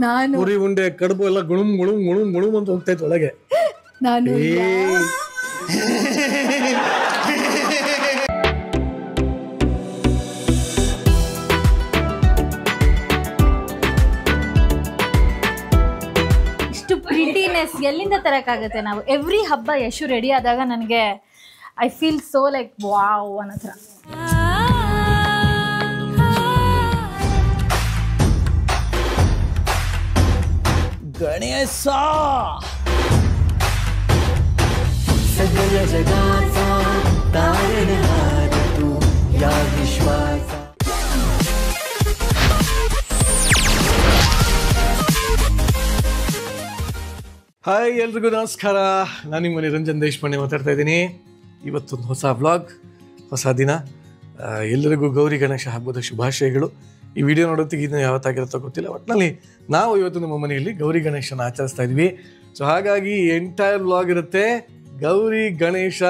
ನಾನು ಪುರಿ ಉಂಡೆ ಕಡುಬು ಎಲ್ಲ ಗುಳುಮ್ ಗುಳುಮ್ ಗುಳುಮ್ ಗುಳುಮ್ ಅಂತ ಹೋಗ್ತೈತೆ ಒಳಗೆ. ನಾನು ಇಷ್ಟು ಪ್ರಿಟಿನೆಸ್ ಎಲ್ಲಿಂದ ತರಕಾಗುತ್ತೆ ನಾವು? ಎವ್ರಿ ಹಬ್ಬ ಯಶು ರೆಡಿ ಆದಾಗ ನನಗೆ I feel so like wow ಅನ್ನೋ ಥರ. ಗಣೇಶ सगळ्या जगाचा तारणहार तू या विश्वाचा. ಹಾಯ್ ಎಲ್ರಿಗೂ ನಮಸ್ಕಾರ. ನಾನು ನಿಮ್ಮ ನಿರಂಜನ್ ದೇಶಪಾಂಡೆ ಮಾತಾಡ್ತಾ ಇದ್ದೀನಿ. ಇವತ್ತೊಂದು ಹೊಸ ವ್ಲಾಗ್, ಹೊಸ ದಿನ. ಎಲ್ಲರಿಗೂ ಗೌರಿ ಗಣೇಶ ಹಬ್ಬದ ಶುಭಾಶಯಗಳು. ಈ ವಿಡಿಯೋ ನೋಡೋತ್ತಿಗೆ ಇದನ್ನು ಯಾವತ್ತಾಗಿರುತ್ತೋ ಗೊತ್ತಿಲ್ಲ, ಒಟ್ಟಿನಲ್ಲಿ ನಾವು ಇವತ್ತು ನಮ್ಮ ಮನೆಯಲ್ಲಿ ಗೌರಿ ಗಣೇಶನ ಆಚರಿಸ್ತಾ ಇದ್ವಿ. ಸೊ ಹಾಗಾಗಿ ಎಂಟೈರ್ ವ್ಲಾಗ್ ಇರುತ್ತೆ ಗೌರಿ ಗಣೇಶ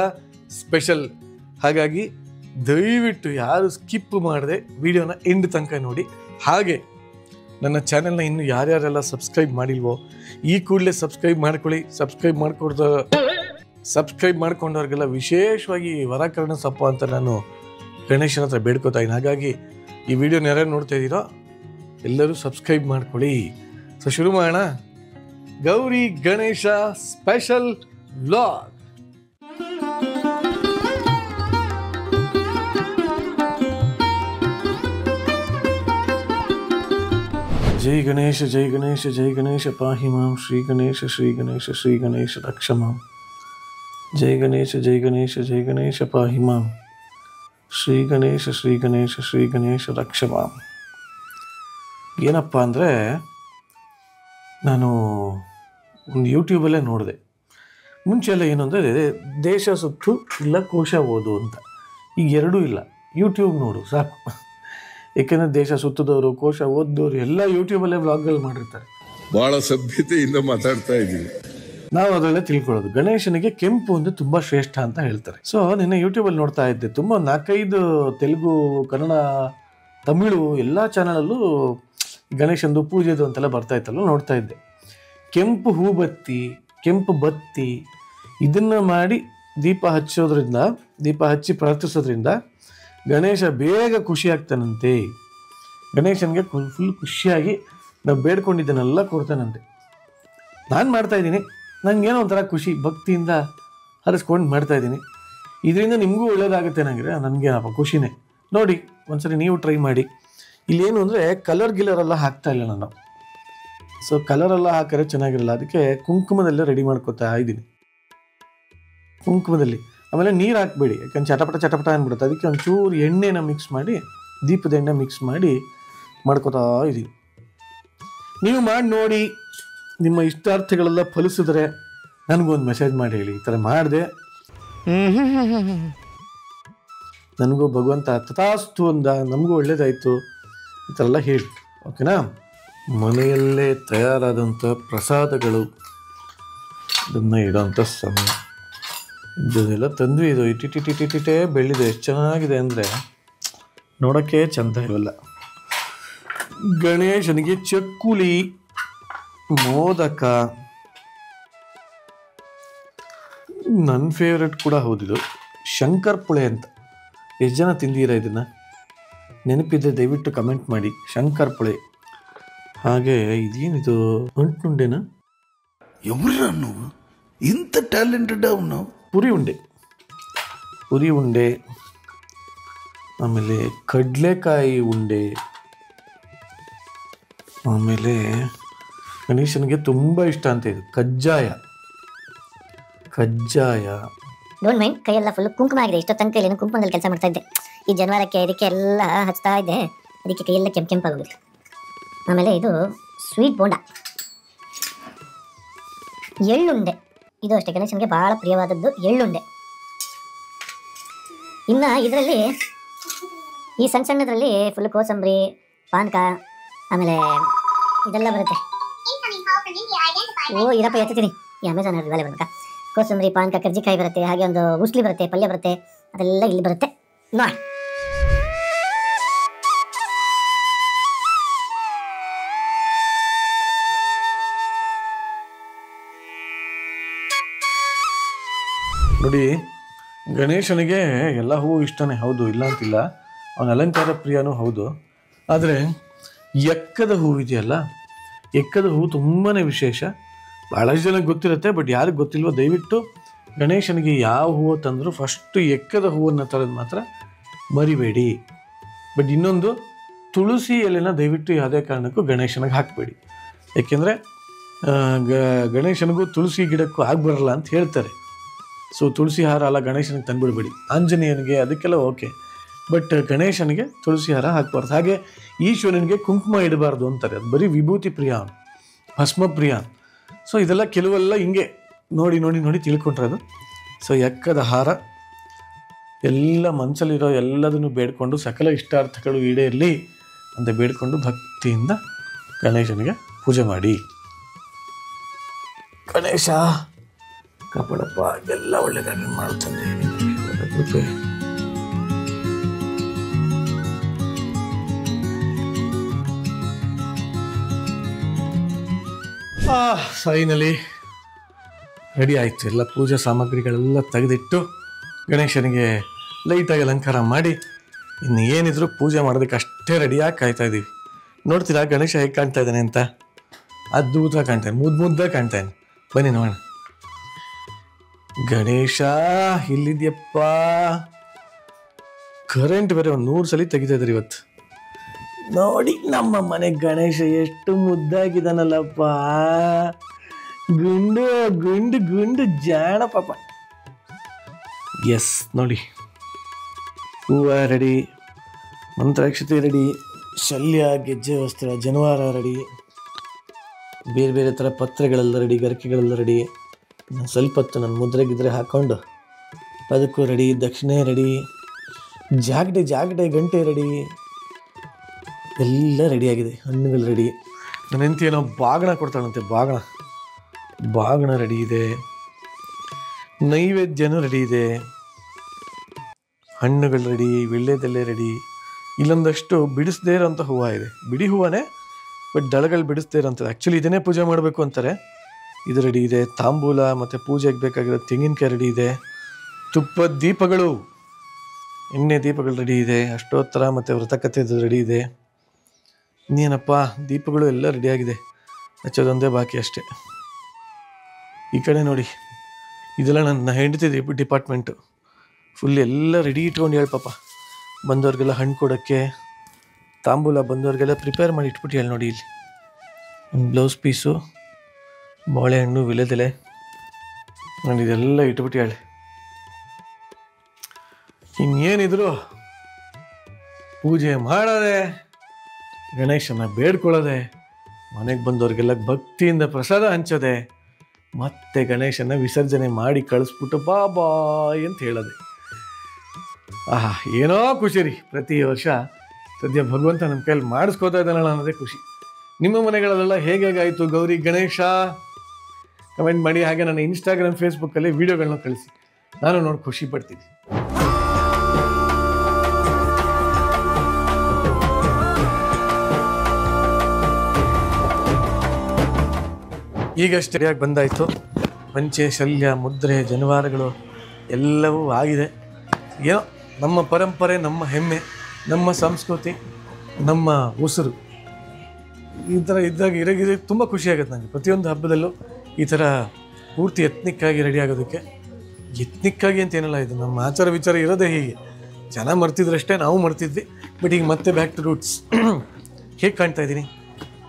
ಸ್ಪೆಷಲ್. ಹಾಗಾಗಿ ದಯವಿಟ್ಟು ಯಾರು ಸ್ಕಿಪ್ ಮಾಡದೆ ವಿಡಿಯೋನ ಎಂಡ್ ತನಕ ನೋಡಿ. ಹಾಗೆ ನನ್ನ ಚಾನೆಲ್ನ ಇನ್ನು ಯಾರ್ಯಾರೆಲ್ಲ ಸಬ್ಸ್ಕ್ರೈಬ್ ಮಾಡಿಲ್ವೋ ಈ ಕೂಡಲೇ ಸಬ್ಸ್ಕ್ರೈಬ್ ಮಾಡ್ಕೊಳ್ಳಿ. ಸಬ್ಸ್ಕ್ರೈಬ್ ಮಾಡ್ಕೊಂಡವ್ರಿಗೆಲ್ಲ ವಿಶೇಷವಾಗಿ ವರಕರಣ ಸಪ್ಪ ಅಂತ ನಾನು ಗಣೇಶನ ಹತ್ರ ಬೇಡ್ಕೋತಾ ಇದ್ದೀನಿ. ಹಾಗಾಗಿ ಈ ವಿಡಿಯೋನ ಯಾರ್ಯಾರು ನೋಡ್ತಾ ಇದ್ದೀರೋ ಎಲ್ಲರೂ ಸಬ್ಸ್ಕ್ರೈಬ್ ಮಾಡ್ಕೊಳ್ಳಿ. ಸೊ ಶುರು ಮಾಡೋಣ ಗೌರಿ ಗಣೇಶ ಸ್ಪೆಷಲ್ ವ್ಲಾಗ್. ಜೈ ಗಣೇಶ ಜೈ ಗಣೇಶ ಜೈ ಗಣೇಶ ಪಾಹಿ ಮಾಂ ಶ್ರೀ ಗಣೇಶ ಶ್ರೀ ಗಣೇಶ ಶ್ರೀ ಗಣೇಶ ರಕ್ಷ ಮಾಂ. ಜೈ ಗಣೇಶ ಜೈ ಗಣೇಶ ಜೈ ಗಣೇಶ ಪಾಹಿ ಮಾಂ ಶ್ರೀ ಗಣೇಶ ಶ್ರೀ ಗಣೇಶ ಶ್ರೀ ಗಣೇಶ ರಕ್ಷ ಮಾಂ. ಏನಪ್ಪ ಅಂದರೆ, ನಾನು ಒಂದು ಯೂಟ್ಯೂಬಲ್ಲೇ ನೋಡಿದೆ. ಮುಂಚೆ ಎಲ್ಲ ಏನು ಅಂದರೆ ದೇಶ ಸುತ್ತು ಇಲ್ಲ ಕೋಶ ಓದು ಅಂತ. ಈಗ ಎರಡೂ ಇಲ್ಲ, ಯೂಟ್ಯೂಬ್ ನೋಡು ಸಾಕು. ಏಕೆಂದರೆ ದೇಶ ಸುತ್ತದವರು ಕೋಶ ಓದ್ದವರು ಎಲ್ಲ ಯೂಟ್ಯೂಬಲ್ಲೇ ವ್ಲಾಗ್ಗಳು ಮಾಡಿರ್ತಾರೆ. ಭಾಳ ಸಭ್ಯತೆಯಿಂದ ಮಾತಾಡ್ತಾ ಇದ್ದೀವಿ. ನಾವು ಅದರಲ್ಲೇ ತಿಳ್ಕೊಳ್ಳೋದು. ಗಣೇಶನಿಗೆ ಕೆಂಪು ಅಂದರೆ ತುಂಬ ಶ್ರೇಷ್ಠ ಅಂತ ಹೇಳ್ತಾರೆ. ಸೊ ನಿನ್ನೆ ಯೂಟ್ಯೂಬಲ್ಲಿ ನೋಡ್ತಾ ಇದ್ದೆ, ತುಂಬ 4-5 ತೆಲುಗು, ಕನ್ನಡ, ತಮಿಳು ಎಲ್ಲ ಚಾನಲಲ್ಲೂ ಗಣೇಶಂದು ಪೂಜೆದು ಅಂತೆಲ್ಲ ಬರ್ತಾ ಇತ್ತಲ್ಲ, ನೋಡ್ತಾ ಇದ್ದೆ. ಕೆಂಪು ಹೂಬತ್ತಿ, ಕೆಂಪು ಬತ್ತಿ ಇದನ್ನು ಮಾಡಿ ದೀಪ ಹಚ್ಚಿ ಪ್ರಾರ್ಥಿಸೋದ್ರಿಂದ ಗಣೇಶ ಬೇಗ ಖುಷಿ ಆಗ್ತಾನಂತೆ. ಗಣೇಶನಿಗೆ ಫುಲ್ ಖುಷಿಯಾಗಿ ನಾವು ಬೇಡ್ಕೊಂಡಿದ್ದನ್ನೆಲ್ಲ ಕೊಡ್ತಾನಂತೆ. ನಾನು ಮಾಡ್ತಾಯಿದ್ದೀನಿ, ನನಗೇನೋ ಒಂಥರ ಖುಷಿ, ಭಕ್ತಿಯಿಂದ ಹರಿಸ್ಕೊಂಡು ಮಾಡ್ತಾಯಿದ್ದೀನಿ. ಇದರಿಂದ ನಿಮಗೂ ಒಳ್ಳೇದಾಗುತ್ತೆ ನನಗೇನಪ್ಪ ಖುಷಿನೇ. ನೋಡಿ ಒಂದ್ಸರಿ ನೀವು ಟ್ರೈ ಮಾಡಿ. ಇಲ್ಲೇನು ಅಂದರೆ ಕಲರ್ ಹಾಕ್ತಾ ಇಲ್ಲ ನಾನು. ಸೊ ಕಲರೆಲ್ಲ ಹಾಕಿದ್ರೆ ಚೆನ್ನಾಗಿರಲ್ಲ, ಅದಕ್ಕೆ ಕುಂಕುಮದಲ್ಲೇ ರೆಡಿ ಮಾಡ್ಕೊತಾ ಇದ್ದೀನಿ. ಕುಂಕುಮದಲ್ಲಿ ಆಮೇಲೆ ನೀರು ಹಾಕಬೇಡಿ, ಯಾಕಂದ್ರೆ ಚಟಪಟ ಅಂದ್ಬಿಡುತ್ತೆ. ಅದಕ್ಕೆ ಒಂಚೂರು ಎಣ್ಣೆನ ಮಿಕ್ಸ್ ಮಾಡಿ, ದೀಪದ ಎಣ್ಣೆ ಮಿಕ್ಸ್ ಮಾಡಿ ಮಾಡ್ಕೊತಾ ಇದ್ದೀವಿ. ನೀವು ಮಾಡಿ ನೋಡಿ, ನಿಮ್ಮ ಇಷ್ಟಾರ್ಥಗಳೆಲ್ಲ ಫಲಿಸಿದ್ರೆ ನನಗೊಂದು ಮೆಸೇಜ್ ಮಾಡಿ ಹೇಳಿ, ಈ ಥರ ಮಾಡಿದೆ ನನಗೂ ಭಗವಂತ ತಥಾಸ್ತು ಅಂದ, ನಮಗೂ ಒಳ್ಳೇದಾಯಿತು, ಈ ಥರ ಎಲ್ಲ ಹೇಳಿ. ಓಕೆನಾ? ಮನೆಯಲ್ಲೇ ತಯಾರಾದಂಥ ಪ್ರಸಾದಗಳು, ಅದನ್ನು ಇಡೋಂಥ ಸಮಯ ಇದೆಲ್ಲ ತಂದ್ವಿ. ಇದು ಇಟ್ಟಿಟ್ಟೇ ಬೆಳ್ಳಿದೆ. ಎಷ್ಟು ಚೆನ್ನಾಗಿದೆ ಅಂದರೆ ನೋಡೋಕ್ಕೆ ಚೆಂದ ಇರೋಲ್ಲ. ಗಣೇಶನಿಗೆ ಚಕ್ಕುಲಿ, ಮೋದಕ, ನನ್ನ ಫೇವ್ರೆಟ್ ಕೂಡ ಹೌದಿದು ಶಂಕರ್ಪುಳೆ ಅಂತ. ಎಷ್ಟು ಜನ ತಿಂದಿರಾ ಇದನ್ನು? ನೆನಪಿದೆ ದಯವಿಟ್ಟು ಕಮೆಂಟ್ ಮಾಡಿ. ಶಂಕರ್ಪುಳೆ. ಹಾಗೆ ಇದೇನಿದು, ಅಂಟುಂಡೆನಾ? ఎవరు ఇంత టాలెంటెడ్ ఉన్నావు? ಪುರಿ ಉಂಡೆ, ಆಮೇಲೆ ಕಡಲೆಕಾಯಿ ಉಂಡೆ, ಆಮೇಲೆ ಗಣೇಶನಿಗೆ ತುಂಬ ಇಷ್ಟ ಅಂತ ಇದು ಕಜ್ಜಾಯ. ಡೋಂಟ್ ಮೈಂಡ್, ಕೈಯೆಲ್ಲ ಫುಲ್ ಕುಂಕುಮ ಆಗಿದೆ. ಇಷ್ಟೋ ತನಕ ಇಲ್ಲಿ ಕುಂಕುಮದಲ್ಲಿ ಕೆಲಸ ಮಾಡ್ತಾ ಇದ್ದೆ. ಈ ಜನವಾರಕ್ಕೆ ಇದಕ್ಕೆ ಎಲ್ಲ ಹಚ್ತಾ ಇದ್ದೆ, ಅದಕ್ಕೆ ಕೈಯೆಲ್ಲ ಕೆಂಪಾಗೋಗಿತ್ತು. ಆಮೇಲೆ ಇದು ಸ್ವೀಟ್ ಬೋಂಡ, ಎಳ್ಳುಂಡೆ. ಇದು ಅಷ್ಟೇ ಗಣೇಶನಿಗೆ ಭಾಳ ಪ್ರಿಯವಾದದ್ದು ಎಳ್ಳುಂಡೆ. ಇನ್ನು ಇದರಲ್ಲಿ ಈ ಸಣ್ಣದ್ರಲ್ಲಿ ಫುಲ್ ಕೋಸಂಬರಿ, ಪಾನಕ, ಆಮೇಲೆ ಇದೆಲ್ಲ ಬರುತ್ತೆ. ಇರಪ್ಪ ಎತ್ತೀನಿ, ಈ ಅಮೆಝಾನ್ ಇರಲ್ಲ ಬರಬೇಕಾ. ಕೋಸಂಬರಿ, ಪಾನಕ, ಕರ್ಜಿಕಾಯಿ ಬರುತ್ತೆ, ಹಾಗೆ ಒಂದು ಉಸ್ಲಿ ಬರುತ್ತೆ, ಪಲ್ಯ ಬರುತ್ತೆ, ಅದೆಲ್ಲ ಇಲ್ಲಿ ಬರುತ್ತೆ ನೋಡಿ. ನೋಡಿ, ಗಣೇಶನಿಗೆ ಎಲ್ಲ ಹೂವು ಇಷ್ಟನೇ, ಹೌದು, ಇಲ್ಲ ಅಂತಿಲ್ಲ. ಅವನ ಅಲಂಕಾರ ಪ್ರಿಯನೂ ಹೌದು. ಆದರೆ ಎಕ್ಕದ ಹೂವು ಇದೆಯಲ್ಲ, ಎಕ್ಕದ ಹೂವು ತುಂಬಾ ವಿಶೇಷ. ಭಾಳಷ್ಟು ಜನಕ್ಕೆ ಗೊತ್ತಿರುತ್ತೆ, ಬಟ್ ಯಾರಿಗೆ ಗೊತ್ತಿಲ್ವೋ ದಯವಿಟ್ಟು ಗಣೇಶನಿಗೆ ಯಾವ ಹೂವು ತಂದರೂ ಫಸ್ಟು ಎಕ್ಕದ ಹೂವನ್ನು ತರೋದು ಮಾತ್ರ ಮರಿಬೇಡಿ. ಬಟ್ ಇನ್ನೊಂದು, ತುಳಸಿ ಎಲೆನ ದಯವಿಟ್ಟು ಯಾವುದೇ ಕಾರಣಕ್ಕೂ ಗಣೇಶನಿಗೆ ಹಾಕಬೇಡಿ. ಏಕೆಂದರೆ ಗಣೇಶನಿಗೂ ತುಳಸಿ ಗಿಡಕ್ಕೂ ಆಗಬರಲ್ಲ ಅಂತ ಹೇಳ್ತಾರೆ. ಸೊ ತುಳಸಿ ಹಾರ ಅಲ್ಲ ಗಣೇಶನಿಗೆ ತಂದುಬಿಡ್ಬೇಡಿ. ಆಂಜನೇಯನಿಗೆ ಅದಕ್ಕೆಲ್ಲ ಓಕೆ, ಬಟ್ ಗಣೇಶನಿಗೆ ತುಳಸಿ ಹಾರ ಹಾಕಬಾರ್ದು. ಹಾಗೆ ಈಶ್ವರನಿಗೆ ಕುಂಕುಮ ಇಡಬಾರ್ದು ಅಂತಾರೆ. ಅದು ಬರೀ ವಿಭೂತಿ ಪ್ರಿಯ, ಭಸ್ಮ ಪ್ರಿಯ. ಸೊ ಇದೆಲ್ಲ ಕೆಲವೆಲ್ಲ ಹಿಂಗೆ ನೋಡಿ ನೋಡಿ ನೋಡಿ ತಿಳ್ಕೊಂಡ್ರದು. ಸೊ ಎಕ್ಕದ ಹಾರ ಎಲ್ಲ ಮನಸ್ಸಲ್ಲಿರೋ ಎಲ್ಲದನ್ನು ಬೇಡ್ಕೊಂಡು ಸಕಲ ಇಷ್ಟಾರ್ಥಗಳು ಈಡೇರಲಿ ಅಂತ ಬೇಡ್ಕೊಂಡು ಭಕ್ತಿಯಿಂದ ಗಣೇಶನಿಗೆ ಪೂಜೆ ಮಾಡಿ. ಗಣೇಶ ಕಾಪಾಡಪ್ಪ, ಎಲ್ಲ ಒಳ್ಳೆಯದಾಗಿ ಮಾಡ್ತಾನೆ ಕೃಪೆ. ಫೈನಲಿ ರೆಡಿ ಆಯಿತು. ಎಲ್ಲ ಪೂಜಾ ಸಾಮಗ್ರಿಗಳೆಲ್ಲ ತೆಗೆದಿಟ್ಟು ಗಣೇಶನಿಗೆ ಲೈಟಾಗಿ ಅಲಂಕಾರ ಮಾಡಿ ಇನ್ನು ಏನಿದ್ರು ಪೂಜೆ ಮಾಡೋದಕ್ಕೆ ಅಷ್ಟೇ ರೆಡಿಯಾಗಿ ಕಾಯ್ತಾ ಇದ್ದೀವಿ. ನೋಡ್ತೀರಾ ಗಣೇಶ ಹೇಗೆ ಕಾಣ್ತಾ ಇದ್ದಾನೆ ಅಂತ? ಅದ್ಭುತ ಕಾಣ್ತಾನೆ, ಮುದ್ದಾಗಿ ಕಾಣ್ತಾನೆ. ಬನ್ನಿ ನೋಡೋಣ. ಗಣೇಶ ಇಲ್ಲಿದ್ಯಪ್ಪ. ಕರೆಂಟ್ ಬೇರೆ ಒಂದು 100 ಸಲ ತೆಗಿತಾ ಇದ್ದಾರೆ ಇವತ್ತು. ನೋಡಿ ನಮ್ಮ ಮನೆ ಗಣೇಶ ಎಷ್ಟು ಮುದ್ದಾಗಿದ್ದಾನಲ್ಲಪ್ಪ. ಗುಂಡು ಗುಂಡು ಗುಂಡು ಜಾಣ ಪಾಪ. ಎಸ್ ನೋಡಿ, ಹೂವು ರೆಡಿ, ಮಂತ್ರಾಕ್ಷತೆ ರೆಡಿ, ಶಲ್ಯ, ಗೆಜ್ಜೆ ವಸ್ತ್ರ, ಜನವಾರ ರೆಡಿ, ಬೇರೆ ಬೇರೆ ಥರ ಪತ್ರೆಗಳೆಲ್ಲ ರೆಡಿ, ಗರಿಕೆಗಳೆಲ್ಲ ರೆಡಿ. ಸ್ವಲ್ಪ ಹೊತ್ತು ನನ್ನ ಮುದ್ರೆ ಗಿದ್ರೆ ಹಾಕ್ಕೊಂಡು ಅದಕ್ಕೂ ರೆಡಿ, ದಕ್ಷಿಣೆ ರೆಡಿ, ಜಾಗಟೆ ಗಂಟೆ ರೆಡಿ, ಎಲ್ಲ ರೆಡಿಯಾಗಿದೆ. ಹಣ್ಣುಗಳು ರೆಡಿ. ನನ್ನ ಹೆಂಡತಿ ಏನೋ ಬಾಗಣ ಕೊಡ್ತಾಳಂತೆ, ಬಾಗಣ ರೆಡಿ ಇದೆ. ನೈವೇದ್ಯನೂ ರೆಡಿ ಇದೆ. ಹಣ್ಣುಗಳು ರೆಡಿ, ವೀಳ್ಯದೆಲೆ ರೆಡಿ. ಇಲ್ಲೊಂದಷ್ಟು ಬಿಡಿಸದೇ ಇರೋಂಥ ಹೂವು ಇದೆ, ಬಿಡಿ ಹೂವನೇ, ಬಟ್ ದಳಗಳು ಬಿಡಿಸದೇ ಇರೋಂಥದ್ದು. ಆ್ಯಕ್ಚುಲಿ ಇದನ್ನೇ ಪೂಜೆ ಮಾಡಬೇಕು ಅಂತಾರೆ. ಇದು ರೆಡಿ ಇದೆ. ತಾಂಬೂಲ ಮತ್ತು ಪೂಜೆಗೆ ಬೇಕಾಗಿರೋ ತೆಂಗಿನಕಾಯಿ ರೆಡಿ ಇದೆ. ತುಪ್ಪದ ದೀಪಗಳು, ಎಣ್ಣೆ ದೀಪಗಳು ರೆಡಿ ಇದೆ. ಅಷ್ಟೋತ್ತರ ಮತ್ತು ವ್ರತಕಥೆದು ರೆಡಿ ಇದೆ. ಇನ್ನೇನಪ್ಪ, ದೀಪಗಳು ಎಲ್ಲ ರೆಡಿಯಾಗಿದೆ, ಹಚ್ಚೋದೊಂದೇ ಬಾಕಿ ಅಷ್ಟೇ. ಈ ಕಡೆ ನೋಡಿ, ಇದೆಲ್ಲ ನನ್ನ ಹೆಂಡತಿ ಡಿಪಾರ್ಟ್ಮೆಂಟು. ಫುಲ್ ಎಲ್ಲ ರೆಡಿ ಇಟ್ಕೊಂಡು ಹೇಳಿ ಪಾಪ. ಬಂದವ್ರಿಗೆಲ್ಲ ಹಣ್ಣು ಕೊಡೋಕ್ಕೆ, ತಾಂಬೂಲ ಬಂದವ್ರಿಗೆಲ್ಲ ಪ್ರಿಪೇರ್ ಮಾಡಿ ಇಟ್ಬಿಟ್ಟು ಹೇಳಿ ನೋಡಿ. ಇಲ್ಲಿ ಒಂದು ಬ್ಲೌಸ್ ಪೀಸು, ಬಾಳೆಹಣ್ಣು, ವಿಳೆದೆಲೆ ನೋಡಿ, ಇದೆಲ್ಲ ಇಟ್ಬಿಟ್ಟು ಹೇಳಿ. ಇನ್ನೇನಿದ್ರು ಪೂಜೆ ಮಾಡೋದೆ, ಗಣೇಶನ ಬೇಡ್ಕೊಳ್ಳೋದೆ, ಮನೆಗೆ ಬಂದವ್ರಿಗೆಲ್ಲ ಭಕ್ತಿಯಿಂದ ಪ್ರಸಾದ ಹಂಚೋದೆ, ಮತ್ತೆ ಗಣೇಶನ ವಿಸರ್ಜನೆ ಮಾಡಿ ಕಳಿಸ್ಬಿಟ್ಟು ಬಾಯ್ ಅಂತ ಹೇಳೋದೆ. ಆಹಾ, ಏನೋ ಖುಷಿ ರೀ. ಪ್ರತಿ ವರ್ಷ ಸದ್ಯ ಭಗವಂತ ನಮ್ಮ ಕೈಯಲ್ಲಿ ಮಾಡಿಸ್ಕೋತಾ ಇದ್ದಾನಲ್ಲ ಅನ್ನೋದೇ ಖುಷಿ. ನಿಮ್ಮ ಮನೆಗಳಲ್ಲೆಲ್ಲ ಹೇಗಾಯಿತು ಗೌರಿ ಗಣೇಶ? ಕಮೆಂಟ್ ಮಾಡಿ. ಹಾಗೆ ನನ್ನ ಇನ್ಸ್ಟಾಗ್ರಾಮ್, ಫೇಸ್ಬುಕ್ಕಲ್ಲಿ ವೀಡಿಯೋಗಳನ್ನ ಕಳಿಸಿ, ನಾನು ನೋಡಿ ಖುಷಿ ಪಡ್ತೀನಿ. ಈಗಷ್ಟೇ ಸರಿಯಾಗಿ ಬಂದಾಯಿತು. ಪಂಚೆ, ಶಲ್ಯ, ಮುದ್ರೆ, ಜನವಾರಗಳು ಎಲ್ಲವೂ ಆಗಿದೆ. ಏನೋ ನಮ್ಮ ಪರಂಪರೆ, ನಮ್ಮ ಹೆಮ್ಮೆ, ನಮ್ಮ ಸಂಸ್ಕೃತಿ, ನಮ್ಮ ಉಸಿರು ಈ ಥರ ಇದ್ದಾಗ ಇರೋಗಿದೆ ತುಂಬ ಖುಷಿಯಾಗುತ್ತೆ ನನಗೆ. ಪ್ರತಿಯೊಂದು ಹಬ್ಬದಲ್ಲೂ ಈ ಥರ ಪೂರ್ತಿ ಎತ್ನಿಕ್ಕಾಗಿ ರೆಡಿ ಆಗೋದಕ್ಕೆ. ಎತ್ನಿಕ್ಕಾಗಿ ಅಂತ ಏನಿಲ್ಲ, ಇದು ನಮ್ಮ ಆಚಾರ ವಿಚಾರ ಇರೋದೇ ಹೀಗೆ. ಜನ ಮರ್ತಿದ್ರಷ್ಟೇ, ನಾವು ಮರ್ತಿದ್ವಿ. ಬಟ್ ಈಗ ಮತ್ತೆ ಬ್ಯಾಕ್ ಟು ರೂಟ್ಸ್. ಹೇಗೆ ಕಾಣ್ತಾ ಇದ್ದೀನಿ?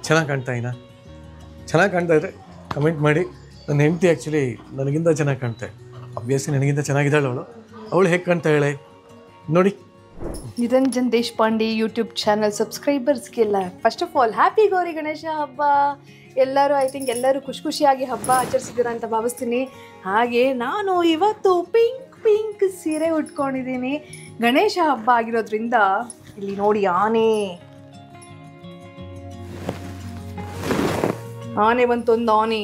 ಚೆನ್ನಾಗಿ ಕಾಣ್ತಾ ಇದ್ರೆ ಕಮೆಂಟ್ ಮಾಡಿ. ನನ್ನ ಹೆಂಡತಿ ಆ್ಯಕ್ಚುಲಿ ನನಗಿಂತ ಚೆನ್ನಾಗಿ ಕಾಣ್ತಾಳೆ. ಅಬ್ವಿಯಸ್ಲಿ ನನಗಿಂತ ಚೆನ್ನಾಗಿದ್ದಾಳೆ ಅವಳು ಹೇಗೆ ಕಾಣ್ತಾ ಹೇಳೆ ನೋಡಿ. ನಿರಂಜನ್ ದೇಶಪಾಂಡೆ ಯೂಟ್ಯೂಬ್ ಚಾನಲ್ ಸಬ್ಸ್ಕ್ರೈಬರ್ಸ್ಗೆಲ್ಲ first of all happy Gauri Ganesha ಹಬ್ಬ. ಎಲ್ಲರೂ ಐ ಥಿಂಕ್ ಎಲ್ಲರೂ ಖುಷಿಯಾಗಿ ಹಬ್ಬ ಆಚರಿಸಿದ್ದೀರ ಅಂತ ಭಾವಿಸ್ತೀನಿ. ಹಾಗೆ ನಾನು ಇವತ್ತು ಪಿಂಕ್ ಸೀರೆ ಉಟ್ಕೊಂಡಿದ್ದೀನಿ. ಗಣೇಶ ಹಬ್ಬ ಆಗಿರೋದ್ರಿಂದ ಇಲ್ಲಿ ನೋಡಿ, ಆನೆ ಬಂತೊಂದು ಆನೆ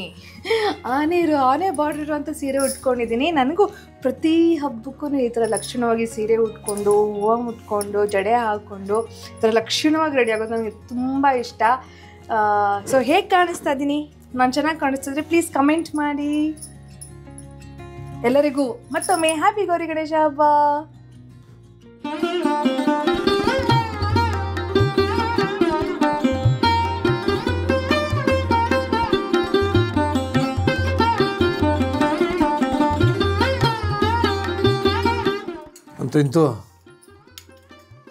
ಬಾರ್ಡರ್ ಇರುವಂಥ ಸೀರೆ ಉಟ್ಕೊಂಡಿದ್ದೀನಿ. ನನಗೂ ಪ್ರತಿ ಹಬ್ಬಕ್ಕೂ ಈ ಥರ ಲಕ್ಷಣವಾಗಿ ಸೀರೆ ಉಟ್ಕೊಂಡು, ಹೂವು ಮುಟ್ಕೊಂಡು, ಜಡೆ ಹಾಕ್ಕೊಂಡು ಈ ಥರ ಲಕ್ಷಣವಾಗಿ ರೆಡಿ ಆಗೋದು ನನಗೆ ತುಂಬ ಇಷ್ಟ. ಸೊ ಹೇಗೆ ಕಾಣಿಸ್ತಾ ಇದ್ದೀನಿ? ನಾನು ಚೆನ್ನಾಗಿ ಕಾಣಿಸ್ತಿದ್ರೆ ಪ್ಲೀಸ್ ಕಮೆಂಟ್ ಮಾಡಿ. ಎಲ್ಲರಿಗೂ ಮತ್ತೊಮ್ಮೆ ಹ್ಯಾಪಿ ಗೌರಿ ಗಣೇಶ ಹಬ್ಬ. ಅಂತೂ ಇಂತೂ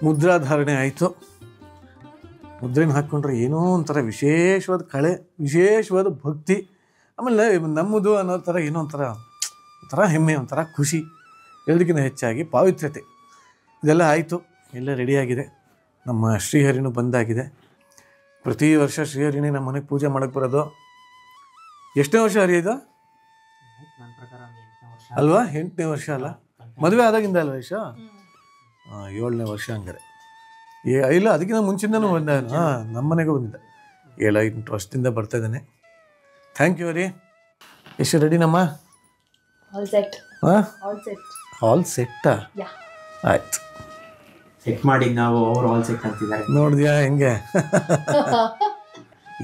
ಮುದ್ರಾಧಾರಣೆ ಆಯಿತು. ಮುದ್ರೆನ ಹಾಕ್ಕೊಂಡ್ರೆ ಏನೋ ಒಂಥರ ವಿಶೇಷವಾದ ಕಳೆ, ವಿಶೇಷವಾದ ಭಕ್ತಿ, ಆಮೇಲೆ ನಮ್ಮದು ಅನ್ನೋ ಥರ ಏನೋ ಒಂಥರ ಹೆಮ್ಮೆ, ಒಂಥರ ಖುಷಿ, ಎಲ್ಲದಕ್ಕಿಂತ ಹೆಚ್ಚಾಗಿ ಪಾವಿತ್ರ್ಯತೆ. ಇದೆಲ್ಲ ಆಯಿತು, ಎಲ್ಲ ರೆಡಿಯಾಗಿದೆ. ನಮ್ಮ ಶ್ರೀಹರಿನೂ ಬಂದಾಗಿದೆ. ಪ್ರತಿ ವರ್ಷ ಶ್ರೀಹರಿನೇ ನಮ್ಮ ಮನೆಗೆ ಪೂಜೆ ಮಾಡೋಕ್ಕೆ ಬರೋದು. ಎಷ್ಟನೇ ವರ್ಷ ಹರಿ ಇದು ಅಲ್ವಾ? 8ನೇ ವರ್ಷ ಅಲ್ಲ, ಮದುವೆ ಆದಾಗಿಂದ ಅಲ್ವ ಯಶ? 7ನೇ ವರ್ಷ ಹಂಗಾರೆ. ಇಲ್ಲ, ಅದಕ್ಕಿಂತ ಮುಂಚಿಂದನೂ ಬಂದ. ನಮ್ಮ ಮನೆಗೂ ಬಂದಿದ್ದ. 7-8 ವರ್ಷದಿಂದ ಬರ್ತಾ ಇದ್ದಾನೆ. ಥ್ಯಾಂಕ್ ಯು ಹರಿ. ಎಷ್ಟು ರೆಡಿನಮ್ಮ? ಆಲ್ ಸೆಟ್ಟಾ? ಆಯ್ತು, ಸೆಟ್ ಮಾಡಿ ನಾವು ಅವ್ರು ಆಲ್ ಸೆಟ್ ಅಂತಿದ್ದಾರೆ. ನೋಡಿದ್ಯಾ ಹೆಂಗೆ?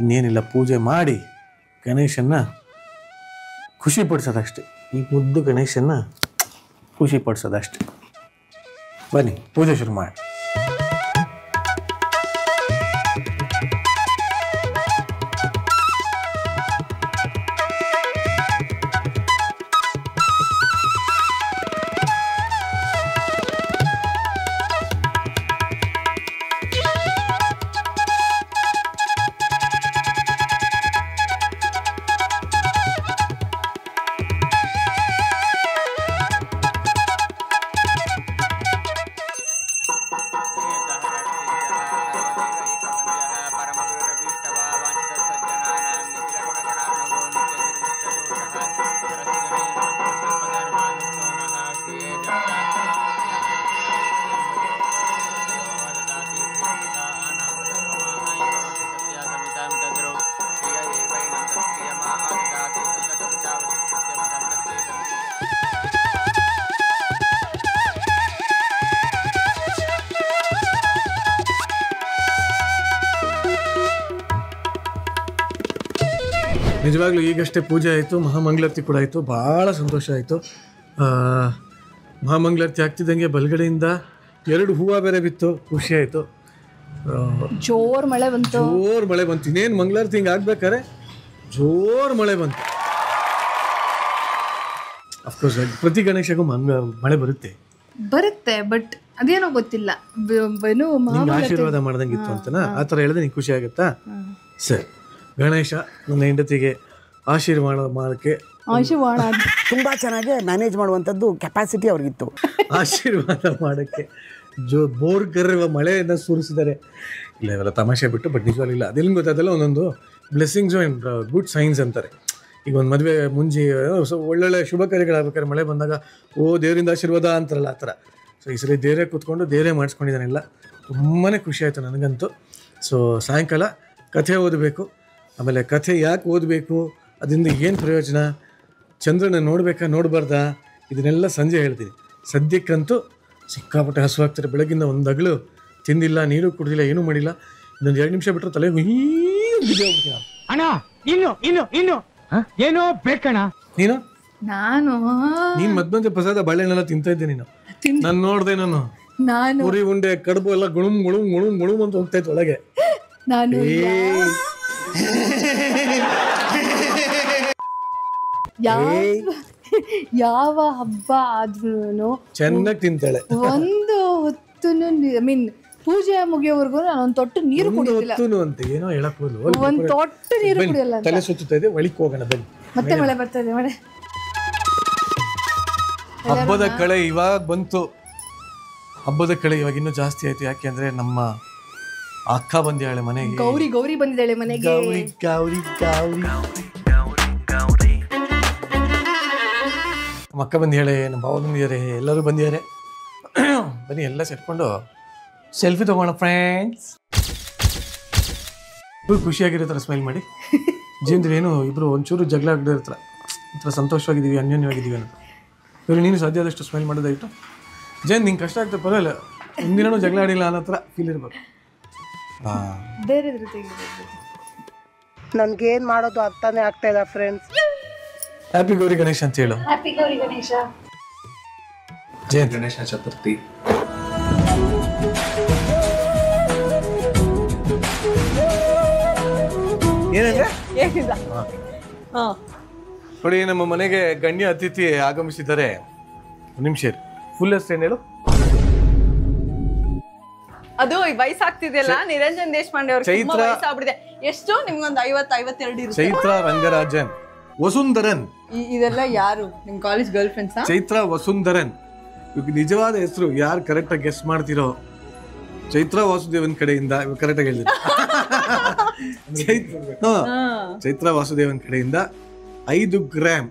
ಇನ್ನೇನಿಲ್ಲ, ಪೂಜೆ ಮಾಡಿ ಗಣೇಶನ್ನ ಖುಷಿ ಪಡಿಸೋದಷ್ಟೆ. ಈ ಮುದ್ದು ಗಣೇಶನ್ನ ಖುಷಿ ಪಡಿಸೋದಷ್ಟೆ. ಬನ್ನಿ ಪೂಜೆ ಶುರು ಮಾಡಿ. ನಿಜವಾಗ್ಲೂ ಈಗಷ್ಟೇ ಪೂಜೆ ಆಯಿತು, ಮಹಾಮಂಗಳಾರತಿ ಕೂಡ ಆಯಿತು. ಭಾಳ ಸಂತೋಷ ಆಯಿತು. ಮಹಾಮಂಗಳಾರತಿ ಆಗ್ತಿದ್ದಂಗೆ ಬಲಗಡೆಯಿಂದ 2 ಹೂವು ಬೇರೆ ಬಿತ್ತು. ಖುಷಿ ಆಯಿತು. ಜೋರ್ ಮಳೆ ಬಂತು. ಇನ್ನೇನು ಮಂಗಳಾರತಿ ಹಿಂಗೆ ಆಗ್ಬೇಕಾರೆ ಜೋರು ಮಳೆ ಬಂತು. ಅಫ್ಕೋರ್ಸ್ ಪ್ರತಿ ಗಣೇಶಗೂ ಮಳೆ ಬರುತ್ತೆ, ಬಟ್ ಅದೇನೋ ಗೊತ್ತಿಲ್ಲ. ಆಶೀರ್ವಾದ ಮಾಡ್ದಂಗಿತ್ತು ಅಂತನಾ? ಆ ಥರ ಹೇಳಿದ್ರೆ ನಿಂಗೆ ಖುಷಿ ಆಗುತ್ತಾ? ಸರಿ, ಗಣೇಶ ನನ್ನ ಹೆಂಡತಿಗೆ ಆಶೀರ್ವಾದ ಮಾಡೋಕ್ಕೆ ತುಂಬ ಚೆನ್ನಾಗಿ ಮ್ಯಾನೇಜ್ ಮಾಡುವಂಥದ್ದು ಕೆಪಾಸಿಟಿ ಅವ್ರಿಗಿತ್ತು. ಆಶೀರ್ವಾದ ಮಾಡೋಕ್ಕೆ ಬೋರ್ಗರ್ವ ಮಳೆಯನ್ನು ಸುರಿಸಿದ್ದಾರೆ. ಇಲ್ಲ, ಇವೆಲ್ಲ ತಮಾಷೆ ಬಿಟ್ಟು, ಬಟ್ ನಿಜವಾಗ್ಲಿಲ್ಲ. ಅದೆಲ್ಲ ಗೊತ್ತಾದಲ್ಲ, ಒಂದೊಂದು ಬ್ಲೆಸ್ಸಿಂಗ್ಸು ಆ್ಯಂಡ್ ಗುಡ್ ಸೈನ್ಸ್ ಅಂತಾರೆ. ಈಗ ಒಂದು ಮದುವೆ ಮುಂಜಿ ಒಳ್ಳೊಳ್ಳೆ ಶುಭ ಕಾರ್ಯಗಳಾಗಬೇಕಾದ್ರೆ ಮಳೆ ಬಂದಾಗ ದೇವರಿಂದ ಆಶೀರ್ವಾದ ಅಂತಾರಲ್ಲ, ಆ ಥರ. ಸೊ ಈ ಸರಿ ದೇವರೇ ಕೂತ್ಕೊಂಡು ದೇವರೇ ಮಾಡಿಸ್ಕೊಂಡಿದ್ದಾನೆಲ್ಲ. ತುಂಬಾ ಖುಷಿ ಆಯಿತು ನನಗಂತೂ. ಸೊ ಸಾಯಂಕಾಲ ಕಥೆ ಓದಬೇಕು. ಆಮೇಲೆ ಕಥೆ ಯಾಕೆ ಓದಬೇಕು, ಅದರಿಂದ ಏನು ಪ್ರಯೋಜನ, ಚಂದ್ರನ ನೋಡಬೇಕಾ ನೋಡಬಾರ್ದಾ, ಇದನ್ನೆಲ್ಲ ಸಂಜೆ ಹೇಳ್ತೀನಿ. ಸದ್ಯಕ್ಕಂತೂ ಸಿಕ್ಕಾಪಟ್ಟೆ ಹಸುವಾಗ್ತಾರೆ. ಬೆಳಗಿಂದ ಒಂದು ಹಗಲು ತಿಂದಿಲ್ಲ, ನೀರು ಕುಡಿದಿಲ್ಲ, ಏನೂ ಮಾಡಿಲ್ಲ. ಇನ್ನೊಂದು 2 ನಿಮಿಷ ಬಿಟ್ಟರೆ ತಲೆ ಅಣ್ಣ. ಇನ್ನು ಏನೋ ಬೇಕಣ್ಣ. ನೀನು ಮಧ್ಯ ಪ್ರಸಾದ ಬಾಳೆಹಣ್ಣೆಲ್ಲ ತಿಂತಾ ಇದ್ದೆ ನೀನು. ನಾನು ನೋಡಿದೆ, ನಾನು ಪುರಿ ಉಂಡೆ ಕಡುಬು ಎಲ್ಲ ಗುಳುಮ್ ಗುಳುಮ್ ಗುಳುಮ್ ಗುಳುಮ್ ಅಂತ ಹೋಗ್ತಾ ಇತ್ತು ಒಳಗೆ. ನಾನು ಯಾವ ಹಬ್ಬ ಆದ್ರೂ ಚೆನ್ನಾಗಿ ತಿಂತಾಳೆ. ಒಂದು ಹೊತ್ತು ಪೂಜೆ ಮುಗಿಯೋವರೆಗೂ ನಾನು ಒಂದು ತೊಟ್ಟು ನೀರು ಕುಡಿಯೋದಿಲ್ಲ. ಏನೋ ಹೇಳಕ್ ಹೋದ್ಲು, ಒಂದು ತೊಟ್ಟು ನೀರು ಕುಡಿಯಲ್ಲ. ತಲೆ ಸುತ್ತಾ ಇದೆ, ಒಳಿಕ್ ಹೋಗೋಣ ಬನ್ನಿ. ಮತ್ತೆ ಮಳೆ ಬರ್ತಾ ಇದೆ. ಮಳೆ ಹಬ್ಬದ ಕಳೆ ಇವಾಗ ಬಂತು. ಹಬ್ಬದ ಕಳೆ ಇವಾಗ ಇನ್ನೂ ಜಾಸ್ತಿ ಆಯ್ತು. ಯಾಕೆ ಅಂದ್ರೆ ನಮ್ಮ ಅಕ್ಕ ಬಂದಿದ್ದಾಳೆ ಮನೆಗೆ. ಗೌರಿ ಬಂದಿದ್ದಾಳೆ ಮನೆಗೆ. ನಮ್ಮ ಅಕ್ಕ ಬಂದಿದ್ದಾಳೆ, ನಮ್ಮ ಭಾವ ಬಂದಿದ್ದಾರೆ, ಎಲ್ಲರೂ ಬಂದಿದ್ದಾರೆ. ಬನ್ನಿ ಎಲ್ಲ ಸೇರ್ಕೊಂಡು ಸೆಲ್ಫಿ ತಗೋಣ ಫ್ರೆಂಡ್ಸ್. ಇಬ್ಬರು ಖುಷಿಯಾಗಿರೋ ಥರ ಸ್ಮೈಲ್ ಮಾಡಿ. ಜೀವನದಲ್ಲಿ ಏನು ಇಬ್ಬರು ಒಂಚೂರು ಜಗಳ ಆಗದೆ ಇರ್ತಾರೆ, ಒಂಥರ ಸಂತೋಷವಾಗಿದ್ದೀವಿ, ಅನ್ಯೋನ್ಯವಾಗಿದ್ದೀವಿ ಅಂತ. ಇವರು ನೀನು ಸಾಧ್ಯ ಆದಷ್ಟು ಸ್ಮೈಲ್ ಮಾಡೋದಾಯಿತು. ಜೈನ್ ನಿಂಗೆ ಕಷ್ಟ ಆಗ್ತದೆ ಪರವಾಗಿಲ್ಲ, ಒಂದಿನೂ ಜಗಳ ಆಡಿಲ್ಲ ಅನ್ನೋ ಥರ ಫೀಲ್ ಇರ್ಬೇಕು. ನನಗೇನು ಮಾಡೋದು ಅರ್ಥನೇ ಆಗ್ತಾ ಇಲ್ಲ ಫ್ರೆಂಡ್ಸ್. ಹ್ಯಾಪಿ ಗೌರಿ ಗಣೇಶ್ ಅಂತ ಹೇಳು. ಹ್ಯಾಪಿ ಗೌರಿ ಗಣೇಶ. ಜಯ ಗಣೇಶ ಚತುರ್ಥಿ. ಏನಂದ್ರೆ ಏನಿಲ್ಲ. ನೋಡಿ, ನಮ್ಮ ಮನೆಗೆ ಗಣ್ಯ ಅತಿಥಿ ಆಗಮಿಸಿದ್ದಾರೆ. ನಿಮಿಷ ಫುಲ್ ಹೆಸರು ಏನು ಹೇಳು? ಅದು ವಯಸ್ಸಾಗ್ತಿದೆಯಲ್ಲ, ನಿರಂಜನ್ ದೇಶಪಾಂಡೆ ಅವ್ರಿಗೆ ಚೈತ್ರ ವಯಸ್ಸಾಗ್ಬಿಟ್ಟಿದೆ. ಎಷ್ಟು ನಿಮ್ಗೊಂದು 50-52 ಇರುತ್ತೆ. ಚೈತ್ರ ರಂಗರಾಜನ್, ವಸುಂಧರನ್. ಇದೆಲ್ಲ ಯಾರು ನಿಮ್ ಕಾಲೇಜ್ ಗರ್ಲ್ ಫ್ರೆಂಡ್ಸ್? ಚೈತ್ರ ವಸುಂಧರನ್ ನಿಜವಾದ ಹೆಸರು. ಯಾರು ಕರೆಕ್ಟ್ ಆಗಿ ಗೆಸ್ ಮಾಡ್ತಿರೋ? ಚೈತ್ರ ವಾಸುದೇವನ್ ಕಡೆಯಿಂದ ಕರೆಕ್ಟ್ ಆಗಿ ಹೇಳಿದ್ರು. ಚೈತ್ರ ವಾಸುದೇವನ್ ಕಡೆಯಿಂದ 5 ಗ್ರಾಮ್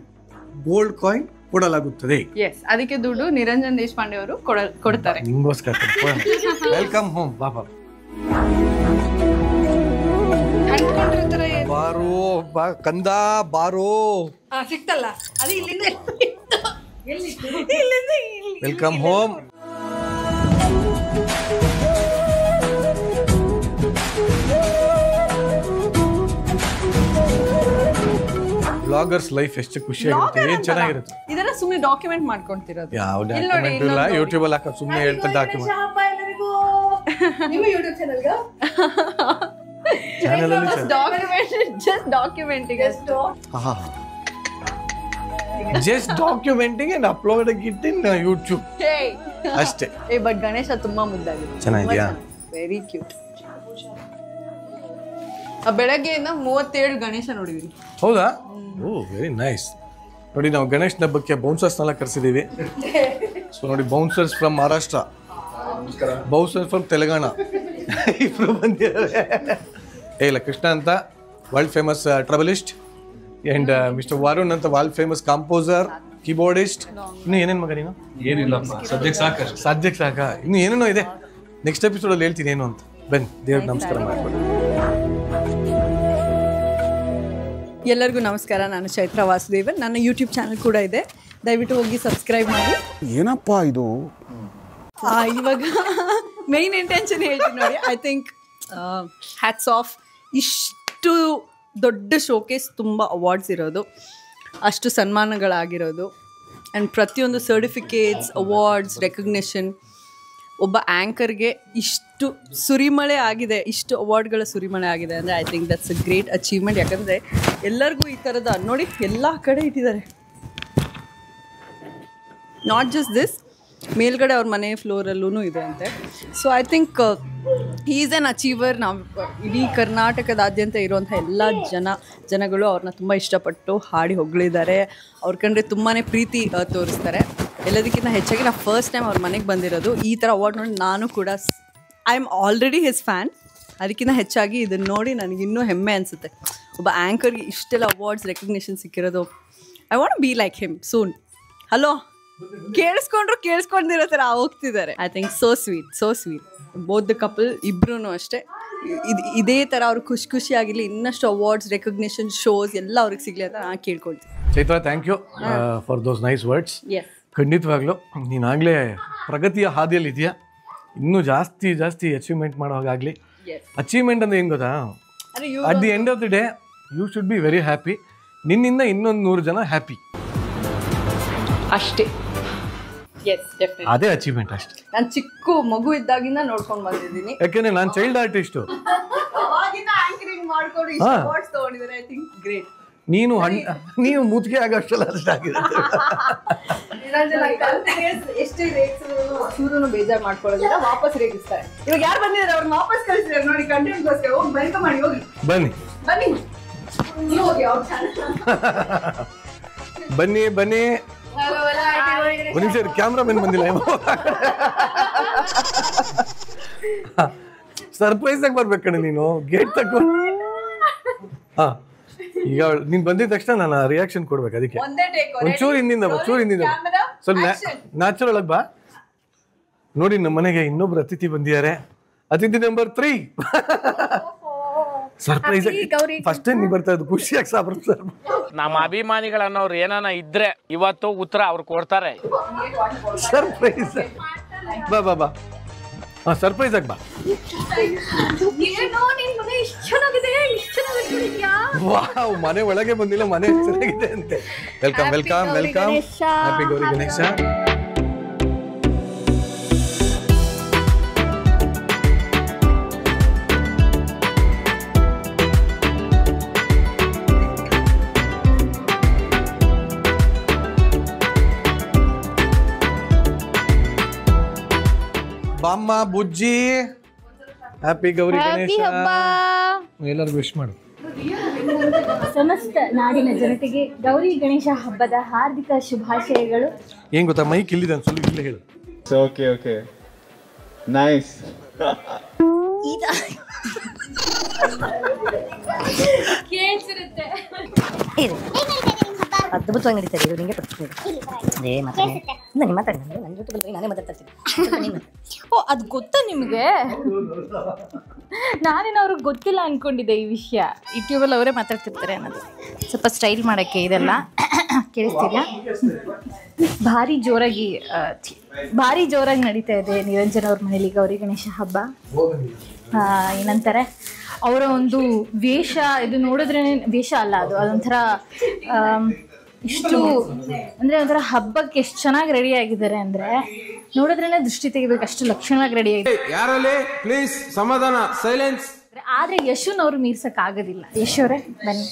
ಗೋಲ್ಡ್ ಕಾಯಿನ್ ಕೊಡಲಾಗುತ್ತದೆ. ಎಸ್, ಅದಕ್ಕೆ ದುಡ್ಡು ನಿರಂಜನ್ ದೇಶಪಾಂಡೆ ಅವರು ಕೊಡ್ತಾರೆ. ನಿಂಗೋಸ್ಕರ. ವೆಲ್ಕಮ್ ಹೋಮ್ ಬಾಬಾ. ಬಾರೋ ಬಾ ಕಂದ ಬಾರೋ. ಸಿಕ್ತಲ್ಲ ಅದು ಇಲ್ಲಿಂದ ವೆಲ್ಕಮ್ ಹೋಮ್. ಬ್ಲಾಗರ್ಸ್ ಲೈಫ್ ಎಷ್ಟು ಖುಷಿಯಾಗಿರುತ್ತೆ, ಏನ್ ಚೆನ್ನಾಗಿರುತ್ತೆ. ಇದೆಲ್ಲ ಸುಮ್ಮನೆ ಡಾಕ್ಯುಮೆಂಟ್ ಮಾಡ್ಕೊಂತಿರೋದು. ಯಾವ ಡಾಕ್ಯುಮೆಂಟ್ ಇಲ್ಲ, ಯೂಟ್ಯೂಬ್ ಅಲ್ಲಿ ಹಾಕ ಸುಮ್ಮನೆ ಹೇಳ್ತಾ document. Just documenting and uploading it in YouTube ಅಷ್ಟೇ. ಬಟ್ ಗಣೇಶ ತುಂಬಾ ಮುದ್ದಾಗಿದೆ. ಚೆನ್ನಾಗಿದ್ಯಾ? Very cute. ಬೆಳಗ್ಗೆಯಿಂದ 37 ಗಣೇಶ ನೋಡಿದ್ವಿ. ಹೌದಾ? ಓ ವೆರಿ ನೈಸ್. ನೋಡಿ, ನಾವು ಗಣೇಶನ ಹಬ್ಬಕ್ಕೆ ಬೌನ್ಸರ್ಸ್ನೆಲ್ಲ ಕರೆಸಿದ್ದೀವಿ. ಸೊ ನೋಡಿ, bouncers from Maharashtra, bouncers from Telangana ಇಬ್ರು ಬಂದಿದ್ದಾರೆ. ಇಲ್ಲ, ಕೃಷ್ಣ ಅಂತ ವರ್ಲ್ಡ್ ಫೇಮಸ್ ಟ್ರಬಲಿಸ್ಟ್, ಆ್ಯಂಡ್ ಮಿಸ್ಟರ್ ವಾರುಣ್ ಅಂತ ವರ್ಲ್ಡ್ ಫೇಮಸ್ ಕಾಂಪೋಸರ್, ಕೀಬೋರ್ಡಿಸ್ಟ್. ಇನ್ನು ಏನೇನು ಮಗ ನೀನು? ಏನಿಲ್ಲಪ್ಪ, ಸದ್ಯಕ್ಕೆ ಸಾಕ. ಇನ್ನು ಏನೇನೋ ಇದೆ, ನೆಕ್ಸ್ಟ್ ಎಪಿಸೋಡಲ್ಲಿ ಹೇಳ್ತೀನಿ ಏನು ಅಂತ. ಬನ್ನಿ, ದೇವ್ರಿಗೆ ನಮಸ್ಕಾರ ಮಾಡ್ಕೊಳ್ಳಿ. ಎಲ್ಲರಿಗೂ ನಮಸ್ಕಾರ. ನಾನು ಚೈತ್ರ ವಾಸುದೇವನ್. ನನ್ನ ಯೂಟ್ಯೂಬ್ ಚಾನಲ್ ಕೂಡ ಇದೆ, ದಯವಿಟ್ಟು ಹೋಗಿ ಸಬ್ಸ್ಕ್ರೈಬ್ ಮಾಡಿ. ಏನಪ್ಪ ಇದು? ಇವಾಗ ಮೇನ್ ಇಂಟೆನ್ಷನ್ ಹೇಳ್ತೀನಿ ನೋಡಿ. I think hats off. ಇಷ್ಟು ದೊಡ್ಡ ಶೋಕೇಸ್, ತುಂಬ ಅವಾರ್ಡ್ಸ್ ಇರೋದು, ಅಷ್ಟು ಸನ್ಮಾನಗಳಾಗಿರೋದು, ಆ್ಯಂಡ್ ಪ್ರತಿಯೊಂದು ಸರ್ಟಿಫಿಕೇಟ್ಸ್, ಅವಾರ್ಡ್ಸ್, ರೆಕಗ್ನಿಷನ್. ಒಬ್ಬ ಆ್ಯಂಕರ್ಗೆ ಇಷ್ಟು ಸುರಿಮಳೆ ಆಗಿದೆ, ಇಷ್ಟು ಅವಾರ್ಡ್ಗಳ ಸುರಿಮಳೆ ಆಗಿದೆ ಅಂದರೆ I think that's a great achievement. ಯಾಕಂದರೆ ಎಲ್ಲರಿಗೂ ಈ ಥರದ ನೋಡಿ ಎಲ್ಲ ಕಡೆ ಇಟ್ಟಿದ್ದಾರೆ. ನಾಟ್ ಜಸ್ಟ್ ದಿಸ್, ಮೇಲ್ಗಡೆ ಅವ್ರ ಮನೆ ಫ್ಲೋರಲ್ಲೂ ಇದೆ ಅಂತೆ. So I think he is an achiever. ನಾವು ಇಡೀ ಕರ್ನಾಟಕದಾದ್ಯಂತ ಇರುವಂಥ ಎಲ್ಲ ಜನಗಳು ಅವ್ರನ್ನ ತುಂಬ ಇಷ್ಟಪಟ್ಟು ಹಾಡಿ ಹೊಗಳಿದ್ದಾರೆ. ಅವ್ರ ಕಂಡ್ರೆ ತುಂಬಾ ಪ್ರೀತಿ ತೋರಿಸ್ತಾರೆ. ಎಲ್ಲದಕ್ಕಿಂತ ಹೆಚ್ಚಾಗಿ ನಾವು ಫಸ್ಟ್ ಟೈಮ್ ಅವ್ರ ಮನೆಗೆ ಬಂದಿರೋದು. ಈ ಥರ ಅವಾರ್ಡ್ ನೋಡಿ ನಾನು ಕೂಡ I am already his fan. ಅದಕ್ಕಿಂತ ಹೆಚ್ಚಾಗಿ ಇದನ್ನು ನೋಡಿ ನನಗೆ ಇನ್ನೂ ಹೆಮ್ಮೆ ಅನಿಸುತ್ತೆ. ಒಬ್ಬ ಆ್ಯಂಕರ್ಗೆ ಇಷ್ಟೆಲ್ಲ ಅವಾರ್ಡ್ಸ್, ರೆಕಗ್ನಿಷನ್ ಸಿಕ್ಕಿರೋದು. I want be like him soon. Hello, ಕೇಳಿಸ್ಕೊಂಡಿರೋ ಥರ ಹೋಗ್ತಿದ್ದಾರೆ. I think so sweet. Both the couple ಇಬ್ರು ಅಷ್ಟೇ. ಇದೇ ಥರ ಅವ್ರು ಖುಷಿಯಾಗಿರಲಿ, ಇನ್ನಷ್ಟು ಅವಾರ್ಡ್ಸ್, ರೆಕಗ್ನಿಷನ್, ಶೋಸ್ ಎಲ್ಲ ಅವ್ರಿಗೆ ಸಿಗಲಿ ಅಂತ ನಾನು ಕೇಳ್ಕೊಳ್ತೀನಿ. Chaitra, thank you for those nice words. ಖಂಡಿತವಾಗ್ಲೂ ನೀನಾಗಲೇ ಪ್ರಗತಿಯ ಹಾದಿಯಲ್ಲಿ ಇದೆಯಾ. ಇನ್ನೂ ಜಾಸ್ತಿ ಅಚೀವ್ಮೆಂಟ್ ಮಾಡೋ ಹಾಗಾಗಲಿ. ಅಚೀವ್ಮೆಂಟ್ ಅಂದರೆ ಏನು ಗೊತ್ತಾ? At the end of the day you should be very happy. ನಿನ್ನಿಂದ ಇನ್ನೊಂದು 100 ಜನ ಹ್ಯಾಪಿ ಅಷ್ಟೇ. ಅದೇ ಅಚೀವ್ಮೆಂಟ್ ಅಷ್ಟೇ. ನಾನು ಚಿಕ್ಕ ಮಗು ಇದ್ದಾಗಿಂದ ನೋಡ್ಕೊಂಡು ಬಂದಿದ್ದೀನಿ. ಯಾಕೆಂದ್ರೆ ನಾನು ಚೈಲ್ಡ್ ಆರ್ಟಿಸ್ಟು. ನೀವು ಮುತ್ತಿಗೆ ಆಗೋಷ್ಟಲ್ಲ ಅಷ್ಟಾಗಿರುತ್ತೆ. ಚೂರು ಬೇಜಾರು ಮಾಡ್ಕೊಳ್ಳೋದಿಲ್ಲ, ವಾಪಸ್ ರೇಗಿಸ್ತಾರೆ. ಇವಾಗ ಯಾರು ಬಂದಿದ್ದಾರೆ ಅವ್ರನ್ನ ವಾಪಸ್ ಕಳಿಸಿದ್ದಾರೆ ನೋಡಿ, ಕಂಟೆಂಟ್ಗೋಸ್ಕರ. ಹೋಗಿ ವೆಲ್ಕಮ್ ಮಾಡಿ, ಹೋಗಿ ಬನ್ನಿ ಒಂದು ನಿಮಿಷ, ಕ್ಯಾಮ್ರಾಮನ್ ಬಂದಿಲ್ಲ. ಸರ್ಪ್ರೈಸ್ ಆಗಿ ಬರ್ಬೇಕಣ್ಣ ನೀನು, ಗೇಟ್ ತಕೊಂಡು. ಹಾ, ಈಗ ನೀನ್ ಬಂದಿದ ತಕ್ಷಣ ನಾನು ರಿಯಾಕ್ಷನ್ ಕೊಡ್ಬೇಕು. ಅದಕ್ಕೆ ಒಂಚೂರು ಹಿಂದಿಂದ ಸ್ವಲ್ಪ ನ್ಯಾಚುರಲ್ ಆಗಿ ಬಾ. ನೋಡಿ, ನಮ್ಮ ಮನೆಗೆ ಇನ್ನೊಬ್ರು ಅತಿಥಿ ಬಂದಿದ್ದಾರೆ. ಅತಿಥಿ ನಂಬರ್ 3. ಸರ್ಪ್ರೈಸ್ ಫಸ್ಟ್ ಟೈಮ್ ನೀವು ಬರ್ತಾ ಇದ್ದು, ಖುಷಿಯಾಗಿ ಸರ್. ನಮ್ಮ ಅಭಿಮಾನಿಗಳನ್ನವ್ರು ಏನಾನ ಇದ್ರೆ ಇವತ್ತು ಉತ್ತರ ಅವ್ರು ಕೊಡ್ತಾರೆ. ಸರ್ಪ್ರೈಸ್. ಬಾ ಸರ್ಪ್ರೈಸ್ ಆಗಿ ಬಾ. ವಾವ್, ಮನೆ ಒಳಗೆ ಬಂದಿಲ್ಲ, ಮನೆ ಚೆನ್ನಾಗಿದೆ ಅಂತೆ. Welcome welcome welcome. Happy Gauri Ganesha. ಬಾಮ್ಮ ಬುಜ್ಜಿ, ಹ್ಯಾಪಿ ಗೌರಿ ಗಣೇಶ. ಎಲ್ಲರಿಗೂ ವಿಶ್ ಮಾಡು. ಸಮಸ್ತ ನಾಡಿನ ಜನತೆಗೆ ಗೌರಿ ಗಣೇಶ ಹಬ್ಬದ ಹಾರ್ದಿಕ ಶುಭಾಶಯಗಳು. ಏನ್ ಗೊತ್ತಾ, ಮೈಕ್ ಇಲ್ಲಿದೆ ಅಂತ ಸ್ವಲ್ಪ ಇಲ್ಲೇ ಹೇಳು. Okay okay, nice. ಕೇಳಿಸಿರುತ್ತೆ. ಅದ್ಭುತವಾಗಿ ನಡೀತಾ ಇದೆ. ನಿಮಗೆ ನಾನೇ ಮಾತಾಡ್ತೀನಿ. ಓ, ಅದು ಗೊತ್ತಾ ನಿಮಗೆ? ನಾನೇನು ಅವ್ರಿಗೆ ಗೊತ್ತಿಲ್ಲ ಅನ್ಕೊಂಡಿದ್ದೆ ಈ ವಿಷಯ. ಯೂಟ್ಯೂಬಲ್ಲಿ ಅವರೇ ಮಾತಾಡ್ತಿರ್ತಾರೆ ಅನ್ನೋದು. ಸ್ವಲ್ಪ ಸ್ಟೈಲ್ ಮಾಡೋಕ್ಕೆ ಇದೆಲ್ಲ ಕೇಳಿಸ್ತಿಲ್ಲ. ಭಾರಿ ಜೋರಾಗಿ ನಡೀತಾ ಇದೆ ನಿರಂಜನ್ ಅವ್ರ ಮನೇಲಿ ಗೌರಿ ಗಣೇಶ ಹಬ್ಬ. ಏನಂತಾರೆ, ಅವರ ಒಂದು ವೇಷ, ಇದು ನೋಡಿದ್ರೆ ವೇಷ ಅಲ್ಲ, ಅದೊಂಥರ ಇಷ್ಟು ಅಂದರೆ ಒಂಥರ ಹಬ್ಬಕ್ಕೆ ಎಷ್ಟು ಚೆನ್ನಾಗಿ ರೆಡಿ ಆಗಿದ್ದಾರೆ ಅಂದರೆ ನೋಡಿದ್ರೇ ದೃಷ್ಟಿ ತೆಗಿಬೇಕು, ಅಷ್ಟು ಲಕ್ಷಣವಾಗಿ ರೆಡಿ ಆಗಿದೆ. ಯಾರಲ್ಲಿ ಪ್ಲೀಸ್ ಸಮಾಧಾನ, ಸೈಲೆನ್ಸ್. ಆದರೆ ಯಶುನವ್ರು ಮೀರ್ಸೋಕ್ಕಾಗೋದಿಲ್ಲ. ಯಶೋರೇ ಬನ್ನಿ.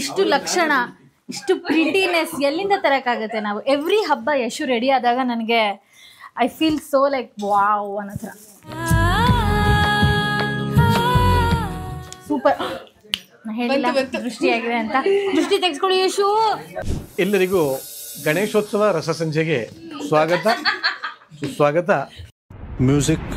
ಇಷ್ಟು ಲಕ್ಷಣ, ಇಷ್ಟು ಪ್ರಿಟಿನೆಸ್ ಎಲ್ಲಿಂದ ತರೋಕ್ಕಾಗುತ್ತೆ ನಾವು? ಎವ್ರಿ ಹಬ್ಬ ಯಶು ರೆಡಿ ಆದಾಗ ನನಗೆ I feel so like wow ಅನ್ನೋ ಥರ. ಸೂಪರ್. ಹೇಳಿಲ್ಲ ದೃಷ್ಟಿಯಾಗಿದೆ ಅಂತ. ದೃಷ್ಟಿ ತೆಗೆಸ್ಕೊಳ್ಳಿ ಯಶು. ಎಲ್ಲರಿಗೂ ಗಣೇಶೋತ್ಸವ ರಸಸಂಜೆಗೆ ಸ್ವಾಗತ, ಸುಸ್ವಾಗತ. ಮ್ಯೂಸಿಕ್.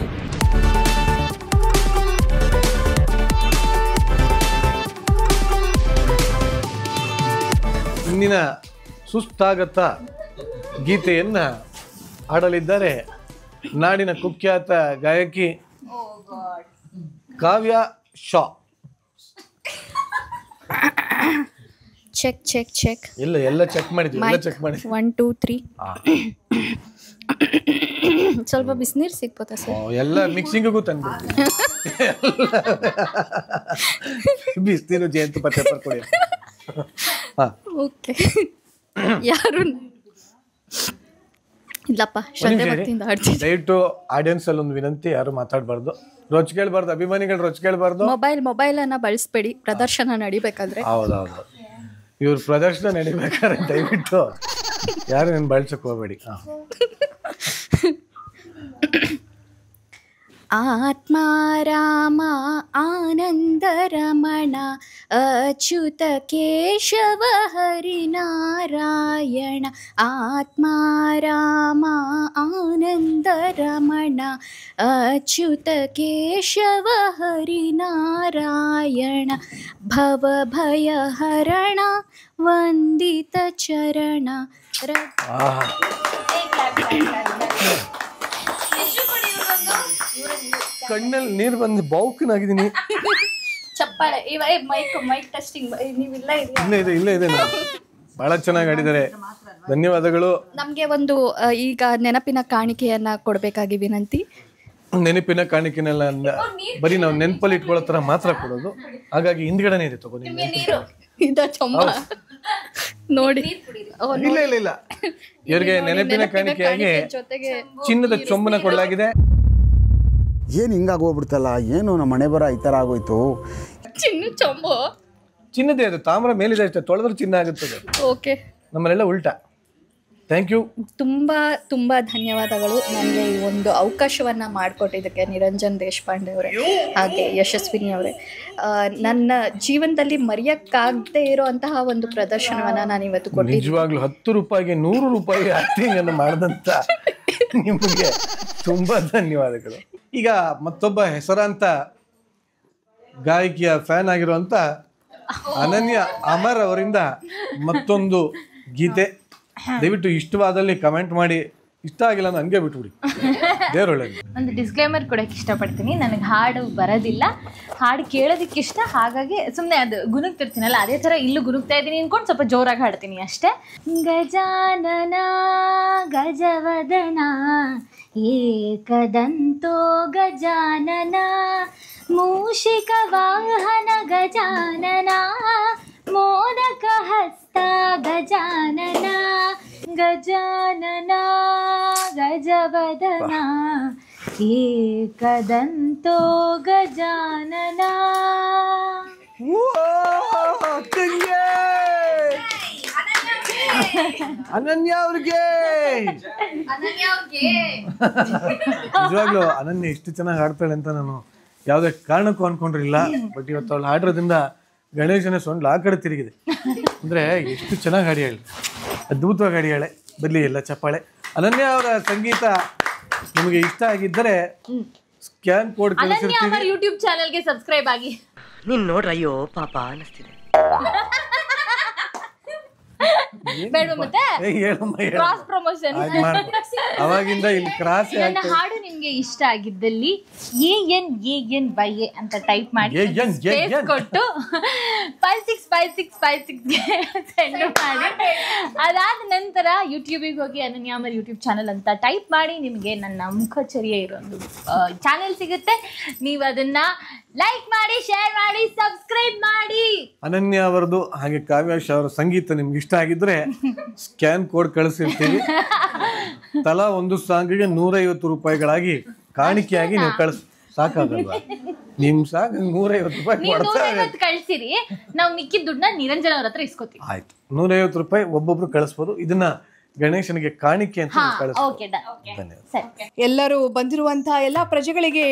ಇಂದಿನ ಸುಸ್ವಾಗತ ಗೀತೆಯನ್ನ ಹಾಡಲಿದ್ದಾರೆ ನಾಡಿನ ಕುಖ್ಯಾತ ಗಾಯಕಿ Kavya Shah. Check check check. ಎಲ್ಲ ಚೆಕ್ ಮಾಡಿದ್ವಿ, ಎಲ್ಲ ಚೆಕ್ ಮಾಡಿದ್ವಿ. 1 2 3. ಸ್ವಲ್ಪ ಬಿಸಿನೀರು ಸಿಗ್ಬೋದಾ ಸರ್? ಎಲ್ಲ ಮಿಕ್ಸಿಂಗಿಗೂ ತಂದ್ಬಿಡ್ತೀನಿ. ಬಿಸಿನೀರು ಜಯಂತು ಪತ್ತೆ ಬರ್ಕೊಡಿ. ಓಕೆ. ಯಾರು ಇಲ್ಲಪ್ಪ, ಶ್ರದ್ಧೆ ಭಕ್ತಿಯಿಂದ ಹಾಡ್ತೀನಿ. ದಯವಿಟ್ಟು ಆಡಿಯನ್ಸ್ ಅಲ್ಲಿ ಒಂದು ವಿನಂತಿ, ಯಾರು ಮಾತಾಡಬಾರ್ದು, ರೊಚ್ಕೇಳ್ಬಾರ್ದು, ಅಭಿಮಾನಿಗಳು ರೊಚ್ಕೇಳ್ಬಾರ್ದು. ಮೊಬೈಲ್ ಅನ್ನ ಬಳಸಬೇಡಿ, ಪ್ರದರ್ಶನ ನಡಿಬೇಕಾದ್ರೆ. ಹೌದೌದು, ಇವ್ರ ಪ್ರದರ್ಶನ ನಡಿಬೇಕಾದ್ರೆ ದಯವಿಟ್ಟು ಯಾರು ನೀನು ಬಳಸಕ್ ಹೋಗ್ಬೇಡಿ. ಆತ್ಮ ರಾಮ ಆನಂದ ರಮಣ ಅಚ್ಯುತ ಕೇಶವ ಹರಿನಾರಾಯಣ. ಆತ್ಮ ರಾಮ ಆನಂದ ರಮಣ ಅಚ್ಯುತ ಕೇಶವ ಹರಿನಾರಾಯಣ. ಭವ ಭಯ ಹರಣ ವಂದಿತ ಚರಣ. ಕಣ್ಣಲ್ಲಿ ನೀರು ಬಂದು ಬೌಕನಾಗಿದ್ದೀನಿ. ಚಪ್ಪಾಳೆ. ಮೈಕ್ ಟೆಸ್ಟಿಂಗ್ ನೀವಿಲ್ಲ ಇದೆ. ಬಹಳ ಚೆನ್ನಾಗಿ ಆಡಿದ್ದಾರೆ, ಧನ್ಯವಾದಗಳು. ನಮ್ಗೆ ಒಂದು ಈಗ ನೆನಪಿನ ಕಾಣಿಕೆಯನ್ನ ಕೊಡ್ಬೇಕಾಗಿ ವಿನಂತಿ. ನೆನಪಿನ ಕಾಣಿಕೆನೆಲ್ಲ ಬರೀ ನಾವು ನೆನಪಲ್ಲಿ ಇಟ್ಕೊಳ್ಳೋ ತರ ಮಾತ್ರ ಕೊಡೋದು, ಹಾಗಾಗಿ ಹಿಂದ್ಗಡೆನೇ ಇದೆ ತಗೋ. ನೋಡಿ, ಇಲ್ಲ ಇವರಿಗೆ ನೆನಪಿನ ಕಾಣಿಕೆಯಾಗಿ ಚಿನ್ನದ ಚೊಂಬನ ಕೊಡಲಾಗಿದೆ. ಏನು ಹಿಂಗಾಗೋಗ್ಬಿಡ್ತಲ್ಲ, ಏನು ನಮ್ಮ ಮನೆ ಬರ ಈ ಥರ ಆಗೋಯ್ತು. ಚಿನ್ನದೇ ಅದು, ತಾಮ್ರ ಮೇಲಿದೆ ಅಷ್ಟೇ, ತೊಳೆದ್ರೆ ಚಿನ್ನ ಆಗುತ್ತದೆ. ಓಕೆ, ನಮ್ಮಲ್ಲೆಲ್ಲ ಉಲ್ಟಾ. Thank you. ತುಂಬ ಧನ್ಯವಾದಗಳು ನನಗೆ ಈ ಒಂದು ಅವಕಾಶವನ್ನ ಮಾಡಿಕೊಟ್ಟಿದ್ದಕ್ಕೆ ನಿರಂಜನ್ ದೇಶಪಾಂಡೆ ಅವರೇ ಹಾಗೆ ಯಶಸ್ವಿನಿ ಅವರೇ. ನನ್ನ ಜೀವನದಲ್ಲಿ ಮರೆಯಕ್ಕಾಗದೇ ಇರೋಂತಹ ಒಂದು ಪ್ರದರ್ಶನವನ್ನ ನಾನು ಇವತ್ತು ಕೊಟ್ಟಿದ್ದೆ. ನಿಜವಾಗ್ಲೂ 10 ರೂಪಾಯಿಗೆ 100 ರೂಪಾಯಿ ಆಕ್ಟಿಂಗ್ ಅನ್ನು ಮಾಡಿದಂತ ನಿಮಗೆ ತುಂಬಾ ಧನ್ಯವಾದಗಳು. ಈಗ ಮತ್ತೊಬ್ಬ ಹೆಸರಾಂತ ಗಾಯಕಿಯ ಫ್ಯಾನ್ ಆಗಿರುವಂತ ಅನನ್ಯ ಅಮರ್ ಅವರಿಂದ ಮತ್ತೊಂದು ಗೀತೆ. ದಯವಿಟ್ಟು ಇಷ್ಟವಾದಲ್ಲಿ ಕಮೆಂಟ್ ಮಾಡಿ, ಇಷ್ಟ ಆಗಿಲ್ಲ ಅಂದ್ರೆ ಹಂಗೆ ಬಿಟ್ಬಿಡಿ, ದೇವರೊಳಗೆ. ಒಂದು ಡಿಸ್ಕ್ಲೇಮರ್ ಕೊಡೋಕೆ ಇಷ್ಟಪಡ್ತೀನಿ. ನನಗೆ ಹಾಡು ಬರೋದಿಲ್ಲ, ಹಾಡು ಕೇಳೋದಕ್ಕೆ ಇಷ್ಟ, ಹಾಗಾಗಿ ಸುಮ್ಮನೆ ಅದು ಗುನುಗ್ತಿರ್ತೀನಲ್ಲ ಅದೇ ಥರ ಇಲ್ಲೂ ಗುನುಗ್ತಾ ಇದ್ದೀನಿ ಅಂದ್ಕೊಂಡು ಸ್ವಲ್ಪ ಜೋರಾಗಿ ಹಾಡ್ತೀನಿ ಅಷ್ಟೇ. ಗಜಾನನ ಗಜವದನ ಏಕದಂತೋ ಗಜಾನನ ಮೂಷಿಕವಾಹನ ಗಜಾನನ ಮೋದಕ ಹಸ್ತ ಗಜಾನನ ಗಜಾನನ ಗಜವದನ ಏಕದಂತೋ ಗಜಾನನ. ಅನನ್ಯ ಅವ್ರಿಗೆ ನಿಜವಾಗ್ಲೂ ಅನನ್ಯ ಇಷ್ಟು ಚೆನ್ನಾಗಿ ಹಾಡ್ತಾಳೆ ಅಂತ ನಾನು ಯಾವುದೇ ಕಾರಣಕ್ಕೂ ಅನ್ಕೊಂಡಿರಲಿಲ್ಲ. ಬಟ್ ಇವತ್ತು ಅವಳು ಹಾಡಿರೋದ್ರಿಂದ ಗಣೇಶನ ಸೊಂಡ್ಲು ಆ ಕಡೆ ತಿರುಗಿದೆ. ಅಂದರೆ ಎಷ್ಟು ಚೆನ್ನಾಗಿ ಹಾಡಿಯಾಳೆ, ಅದ್ಭುತವಾಗಿ ಹಾಡಿಯಾಳೆ. ಬರಲಿ ಎಲ್ಲ ಚಪ್ಪಾಳೆ. ಅನನ್ಯ ಅವರ ಸಂಗೀತ ನಿಮಗೆ ಇಷ್ಟ ಆಗಿದ್ದರೆ ಸ್ಕ್ಯಾನ್ ಕೋಡ್ ಕಳಿಸಿರ್ತೀವಿ. ಯೂಟ್ಯೂಬ್ ಚಾನೆಲ್ಗೆ ಸಬ್ಸ್ಕ್ರೈಬ್ ಆಗಿ. ನೀನ್ ನೋಡ್ರ ಅಯ್ಯೋ ಪಾಪ ಅನ್ನಿಸ್ತಿದೆ. Cross promotion. ಅವಾಗಿಂದ ಇಲ್ಲಿ ಕ್ರಾಸ್. ನನ್ನ ಹಾಡು ನಿಮ್ಗೆ ಇಷ್ಟ ಆಗಿದ್ದಲ್ಲಿ ANANYA ಅಂತ ಟೈಪ್ ಮಾಡಿ ಸ್ಪೇಸ್ ಕೊಟ್ಟು 565656 ಸೆಂಡ್ ಮಾಡಿ. ಅದಾದ ನಂತರ ಯೂಟ್ಯೂಬಿಗೆ ಹೋಗಿ ಅನನ್ಯ ಅಮರ್ ಯೂಟ್ಯೂಬ್ ಚಾನಲ್ ಅಂತ ಟೈಪ್ ಮಾಡಿ ನಿಮಗೆ ನನ್ನ ಮುಖಚರ್ಯೆ ಇರೋ ಒಂದು ಚಾನೆಲ್ ಸಿಗುತ್ತೆ. ನೀವು ಅದನ್ನ ಲೈಕ್ ಮಾಡಿ, ಶೇರ್ ಮಾಡಿ, ಸಬ್ಸ್ಕ್ರೈಬ್ ಮಾಡಿ. ಅನನ್ಯ ಅವರದು ಹಾಗೆ ಕಾವ್ಯಾಶ್ ಅವರ ಸಂಗೀತ ನಿಮ್ಗೆ ಇಷ್ಟ ಆಗಿದ್ರೆ ಸ್ಕ್ಯಾನ್ ಕೋಡ್ ಕಳಿಸಿರ್ತೀವಿ. ತಲಾ ಒಂದು ಸಾಂಗಿಗೆ 150 ರೂಪಾಯಿಗಳಾಗಿ ಕಾಣಿಕೆಯಾಗಿ ನೀವು ಕಳಿಸ್. ಸಾಕಾಗಲ್ವಾ ನಿಮ್ ಸಾಂಗ್ 150 ರೂಪಾಯಿ ಕಳಿಸಿರಿ. ನಾವು ಮಿಕ್ಕಿದ ದುಡ್ಡನ್ನ ನಿರಂಜನ ಅವ್ರ ಹತ್ರ ಇಸ್ಕೊತೀವಿ. ಆಯ್ತು, 150 ರೂಪಾಯಿ ಒಬ್ಬೊಬ್ರು ಕಳಿಸ್ಬೋದು. ಇದನ್ನ ಗಣೇಶನಿಗೆ ಕಾಣಿಕೆ ಅಂತ ಎಲ್ಲರೂ ಬಂದಿರುವಂತಹ ಎಲ್ಲಾ ಪ್ರಜೆಗಳಿಗೆ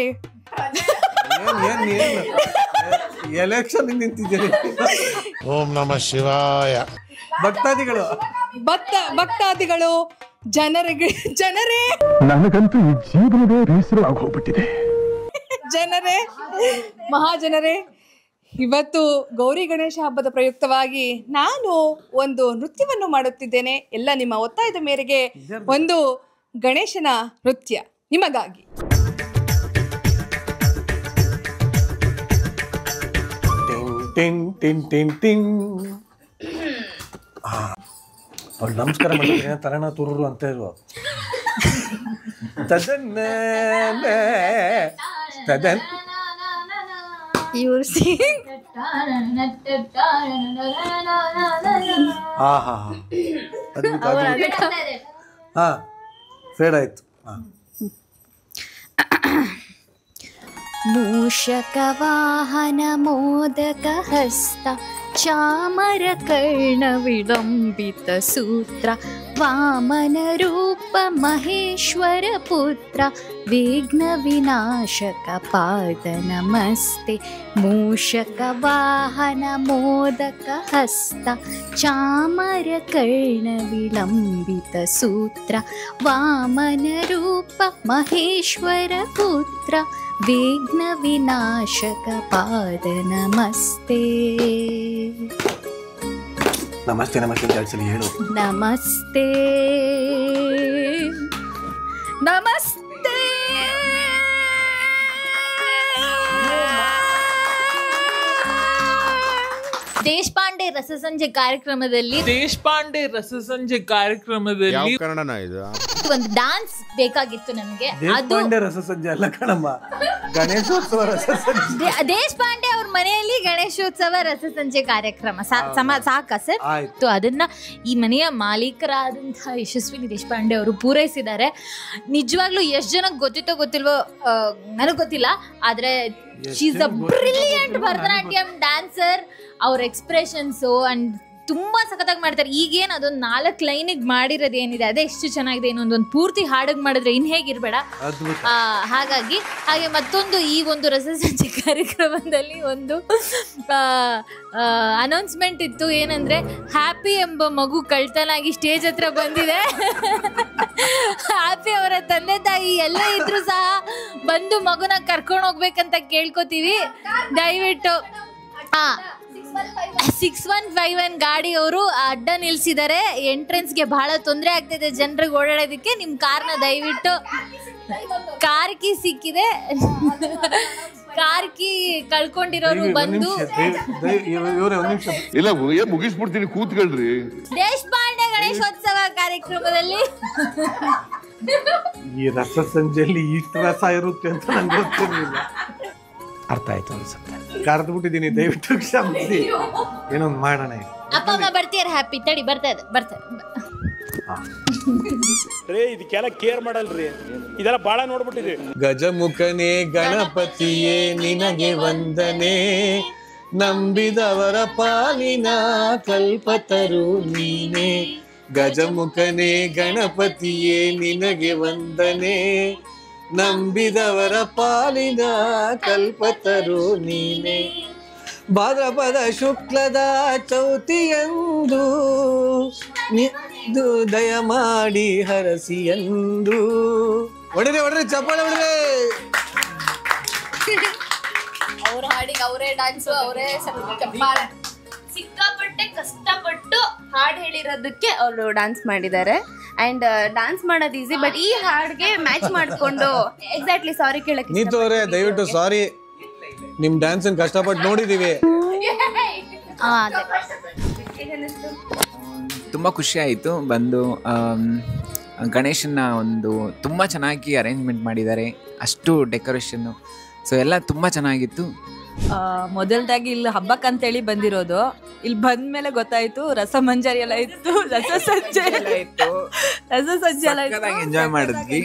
ಎಲೆಕ್ಷನ್ ನಿಂತಿದ್ದೀರಿ. ಓಂ ನಮಃ ಶಿವಾಯ. ಭಕ್ತಾದಿಗಳು ಜನರೇ ನನಗಂತೂ ಈ ಜೀವನವೇ ಬೇಸರವಾಗಿ ಹೋಗ್ಬಿಟ್ಟಿದೆ. ಜನರೇ, ಮಹಾಜನರೇ, ಇವತ್ತು ಗೌರಿ ಗಣೇಶ ಹಬ್ಬದ ಪ್ರಯುಕ್ತವಾಗಿ ನಾನು ಒಂದು ನೃತ್ಯವನ್ನು ಮಾಡುತ್ತಿದ್ದೇನೆ. ಎಲ್ಲ ನಿಮ್ಮ ಒತ್ತಾಯದ ಮೇರೆಗೆ ಒಂದು ಗಣೇಶನ ನೃತ್ಯ ನಿಮಗಾಗಿ. ಅವಳು ನಮಸ್ಕಾರ ಮಾಡಿದ್ರೆ ತರಣ ತುರು ಅಂತ ಇರುವ ಫೇಡ್ ಆಯ್ತು. ಮೂಷಕವಾಹನ ಮೋದಕ ಹಸ್ತ ಚಾಮರ ಕರ್ಣ ವಿಳಂಬಿತ ಸೂತ್ರ ವಾಮನ ರೂಪ ಮಹೇಶ್ವರ ಪುತ್ರ ವಿಘ್ನ ವಿನಾಶಕ ಪಾದ ನಮಸ್ತೆ. ಮೂಷಕ ವಾಹನ ಮೋದಕ ಹಸ್ತ ಚಾಮರ ಕರ್ಣ ವಿಳಂಬಿತ ಸೂತ್ರ ವಾಮನ ರೂಪ ಮಹೇಶ್ವರ ಪುತ್ರ ವಿಘ್ನ ವಿನಾಶಕ ಪಾದ ನಮಸ್ತೆ. ನಮಸ್ತೆ ನಮಸ್ತೆ ಜಾಡ್ಸಲಿ ಹೇಳು. ನಮಸ್ತೆ ನಮಸ್ತೆ. ದೇಶಪಾಂಡೆ ರಸಸಂಜೆ ಕಾರ್ಯಕ್ರಮದಲ್ಲಿ ಕನ್ನಡನ ಇದು ಒಂದು ಡಾನ್ಸ್ ಬೇಕಾಗಿತ್ತು ನಮಗೆ. ದೇಶಪಾಂಡೆ ರಸಸಂಜೆ ಅಲ್ಲ ಕಣಮ್ಮ, ಗಣೇಶೋತ್ಸವ ರಸಸಂಜೆ. ದೇಶಪಾಂಡೆ ಅವ್ರ ಮನೆಯಲ್ಲಿ ಗಣೇಶೋತ್ಸವ ರಸಸಂಜೆ ಕಾರ್ಯಕ್ರಮ ಸಾಕಾ ಸರ್? ಅದನ್ನ ಈ ಮನೆಯ ಮಾಲೀಕರಾದಂತಹ ಯಶಸ್ವಿನಿ ದೇಶಪಾಂಡೆ ಅವರು ಪೂರೈಸಿದ್ದಾರೆ. ನಿಜವಾಗ್ಲೂ ಎಷ್ಟು ಜನಕ್ಕೆ ಗೊತ್ತಿತ್ತೋ ಗೊತ್ತಿಲ್ವೋ ನನಗೆ ಗೊತ್ತಿಲ್ಲ, ಆದ್ರೆ she is a brilliant Bharatanatyam dancer. ಅವ್ರ ಎಕ್ಸ್ಪ್ರೆಷನ್ಸು ಅಂಡ್ ತುಂಬಾ ಸಖತ್ತಾಗಿ ಮಾಡ್ತಾರೆ. ಈಗೇನು ಅದೊಂದು 4 ಲೈನಿಗೆ ಮಾಡಿರೋದು ಏನಿದೆ ಅದೇ ಎಷ್ಟು ಚೆನ್ನಾಗಿದೆ. ಇನ್ನೊಂದು ಪೂರ್ತಿ ಹಾಡಿಗೆ ಮಾಡಿದ್ರೆ ಇನ್ ಹೇಗಿರ್ಬೇಡ. ಹಾಗಾಗಿ ಹಾಗೆ ಮತ್ತೊಂದು ಈ ಒಂದು ರಸಸಂಜೆ ಕಾರ್ಯಕ್ರಮದಲ್ಲಿ ಒಂದು ಅನೌನ್ಸ್ಮೆಂಟ್ ಇತ್ತು. ಏನಂದ್ರೆ ಹ್ಯಾಪಿ ಎಂಬ ಮಗು ಕಳ್ತನಾಗಿ ಸ್ಟೇಜ್ ಹತ್ರ ಬಂದಿದೆ. ಹ್ಯಾಪಿ ಅವರ ತಂದೆ ತಾಯಿ ಎಲ್ಲ ಇದ್ರು ಸಹ ಬಂದು ಮಗುನ ಕರ್ಕೊಂಡು ಹೋಗ್ಬೇಕಂತ ಕೇಳ್ಕೊತೀವಿ ದಯವಿಟ್ಟು. 6151 ಗಾಡಿ ಅವರು ಅಡ್ಡ ನಿಲ್ಸಿದ್ದಾರೆ. ಎಂಟ್ರೆನ್ಸ್ಗೆ ಬಹಳ ತೊಂದರೆ ಆಗ್ತಿದೆ ಜನರಿಗೆ ಓಡಾಡೋದಕ್ಕೆ. ನಿಮ್ಮ ಕಾರ್ನ ದಯವಿಟ್ಟು, ಕಾರ್ ಕೀ ಸಿಕ್ಕಿದೆ, ಕಾರ್ ಕೀ ಕಳ್ಕೊಂಡಿರೋರು ಬಂದು ಇಲ್ಲ ಮುಗಿಸ್ಬಿಡ್ತೀನಿ ಕೂತ್ಕೊಳ್ರಿ. ದೇಶಪಾಂಡೆ ಗಣೇಶೋತ್ಸವ ಕಾರ್ಯಕ್ರಮದಲ್ಲಿ ಈ ರಸ ಸಂಜೆಯಲ್ಲಿ ಇಷ್ಟು ರಸ ಇರುತ್ತೆ ಅಂತ ನಂಗೆ ಗೊತ್ತಿರಲಿಲ್ಲ. ಅರ್ಥ ಆಯ್ತು ಅನ್ಸುತ್ತೆ. ಕರೆದು ಬಿಟ್ಟಿದ್ದೀನಿ, ದಯವಿಟ್ಟು ಕ್ಷಮಿಸಿ. ಏನೊಂದು ಮಾಡೋಣ. ಅಪ್ಪ ಅಮ್ಮ ಬರ್ತೀರ? ಹ್ಯಾಪಿ ತಡಿ, ಬರ್ತಾರೆ. ಇದಕ್ಕೆಲ್ಲ ಕೇರ್ ಮಾಡಲ್ರಿ, ಇದೆಲ್ಲ ಬಾಳ ನೋಡ್ಬಿಟ್ಟಿದ್ವಿ. ಗಜಮುಖನೇ ಗಣಪತಿಯೇ ನಿನಗೆ ವಂದನೆ, ನಂಬಿದವರ ಪಾಲಿನ ಕಲ್ಪತರು ನೀನೆ. ಗಜಮುಖನೇ ಗಣಪತಿಯೇ ನಿನಗೆ ವಂದನೆ, ನಂಬಿದವರ ಪಾಲಿನ ಕಲ್ಪತರು ನೀನೆ. ಭಾದ್ರಪದ ಶುಕ್ಲದ ಚೌತಿಯಂದು ದಯ ಮಾಡಿ ಹರಸಿಯಂದು. ಹೊಡ್ರಿ ಚಪ್ಪಾಳೆ ಹೊಡ್ರಿ. ಅವ್ರ ಹಾಡಿಗೆ ಅವರೇ ಡ್ಯಾನ್ಸು, ಅವರೇ ಚಪ್ಪಾಳೆ. ಸಿಕ್ಕಾಪಟ್ಟೆ ಕಷ್ಟಪಟ್ಟು ಹಾಡು ಹೇಳಿರೋದಕ್ಕೆ ಅವರು ಡ್ಯಾನ್ಸ್ ಮಾಡಿದ್ದಾರೆ. ಅಂಡ್ ಡ್ಯಾನ್ಸ್ ಮಾಡೋದು ಈಸಿ, ಬಟ್ ಈ ಹಾಡ್ಗೆ ಮ್ಯಾಚ್ ಮಾಡ್ಕೊಂಡು ಎಕ್ಸಾಕ್ಟ್ಲಿ ಸಾರಿ ಕೇಳಕ್ಕೆ ನೀತು ಅವರೇ ದಯವಿಟ್ಟು ಸಾರಿ. ನಿಮ್ ಡ್ಯಾನ್ಸ್ ಕಷ್ಟಪಟ್ಟು ನೋಡಿದೀವಿ. ತುಂಬ ಖುಷಿ ಆಯಿತು ಬಂದು. ಗಣೇಶನ ಒಂದು ತುಂಬ ಚೆನ್ನಾಗಿ ಅರೇಂಜ್ಮೆಂಟ್ ಮಾಡಿದ್ದಾರೆ, ಅಷ್ಟು ಡೆಕೋರೇಷನ್ನು. ಸೊ ಎಲ್ಲ ತುಂಬ ಚೆನ್ನಾಗಿತ್ತು. ಮೊದಲದಾಗಿ ಇಲ್ಲಿ ಹಬ್ಬಕ್ಕಂತೇಳಿ ಬಂದಿರೋದು. ಇಲ್ಲಿ ಬಂದ್ಮೇಲೆ ಗೊತ್ತಾಯ್ತು ರಸಮಂಜರಿ ಎಲ್ಲ ಇತ್ತು, ರಸಸಜ್ಜೆ ಎಲ್ಲ ಇತ್ತು. ಎಂಜಾಯ್ ಮಾಡಿದ್ವಿ.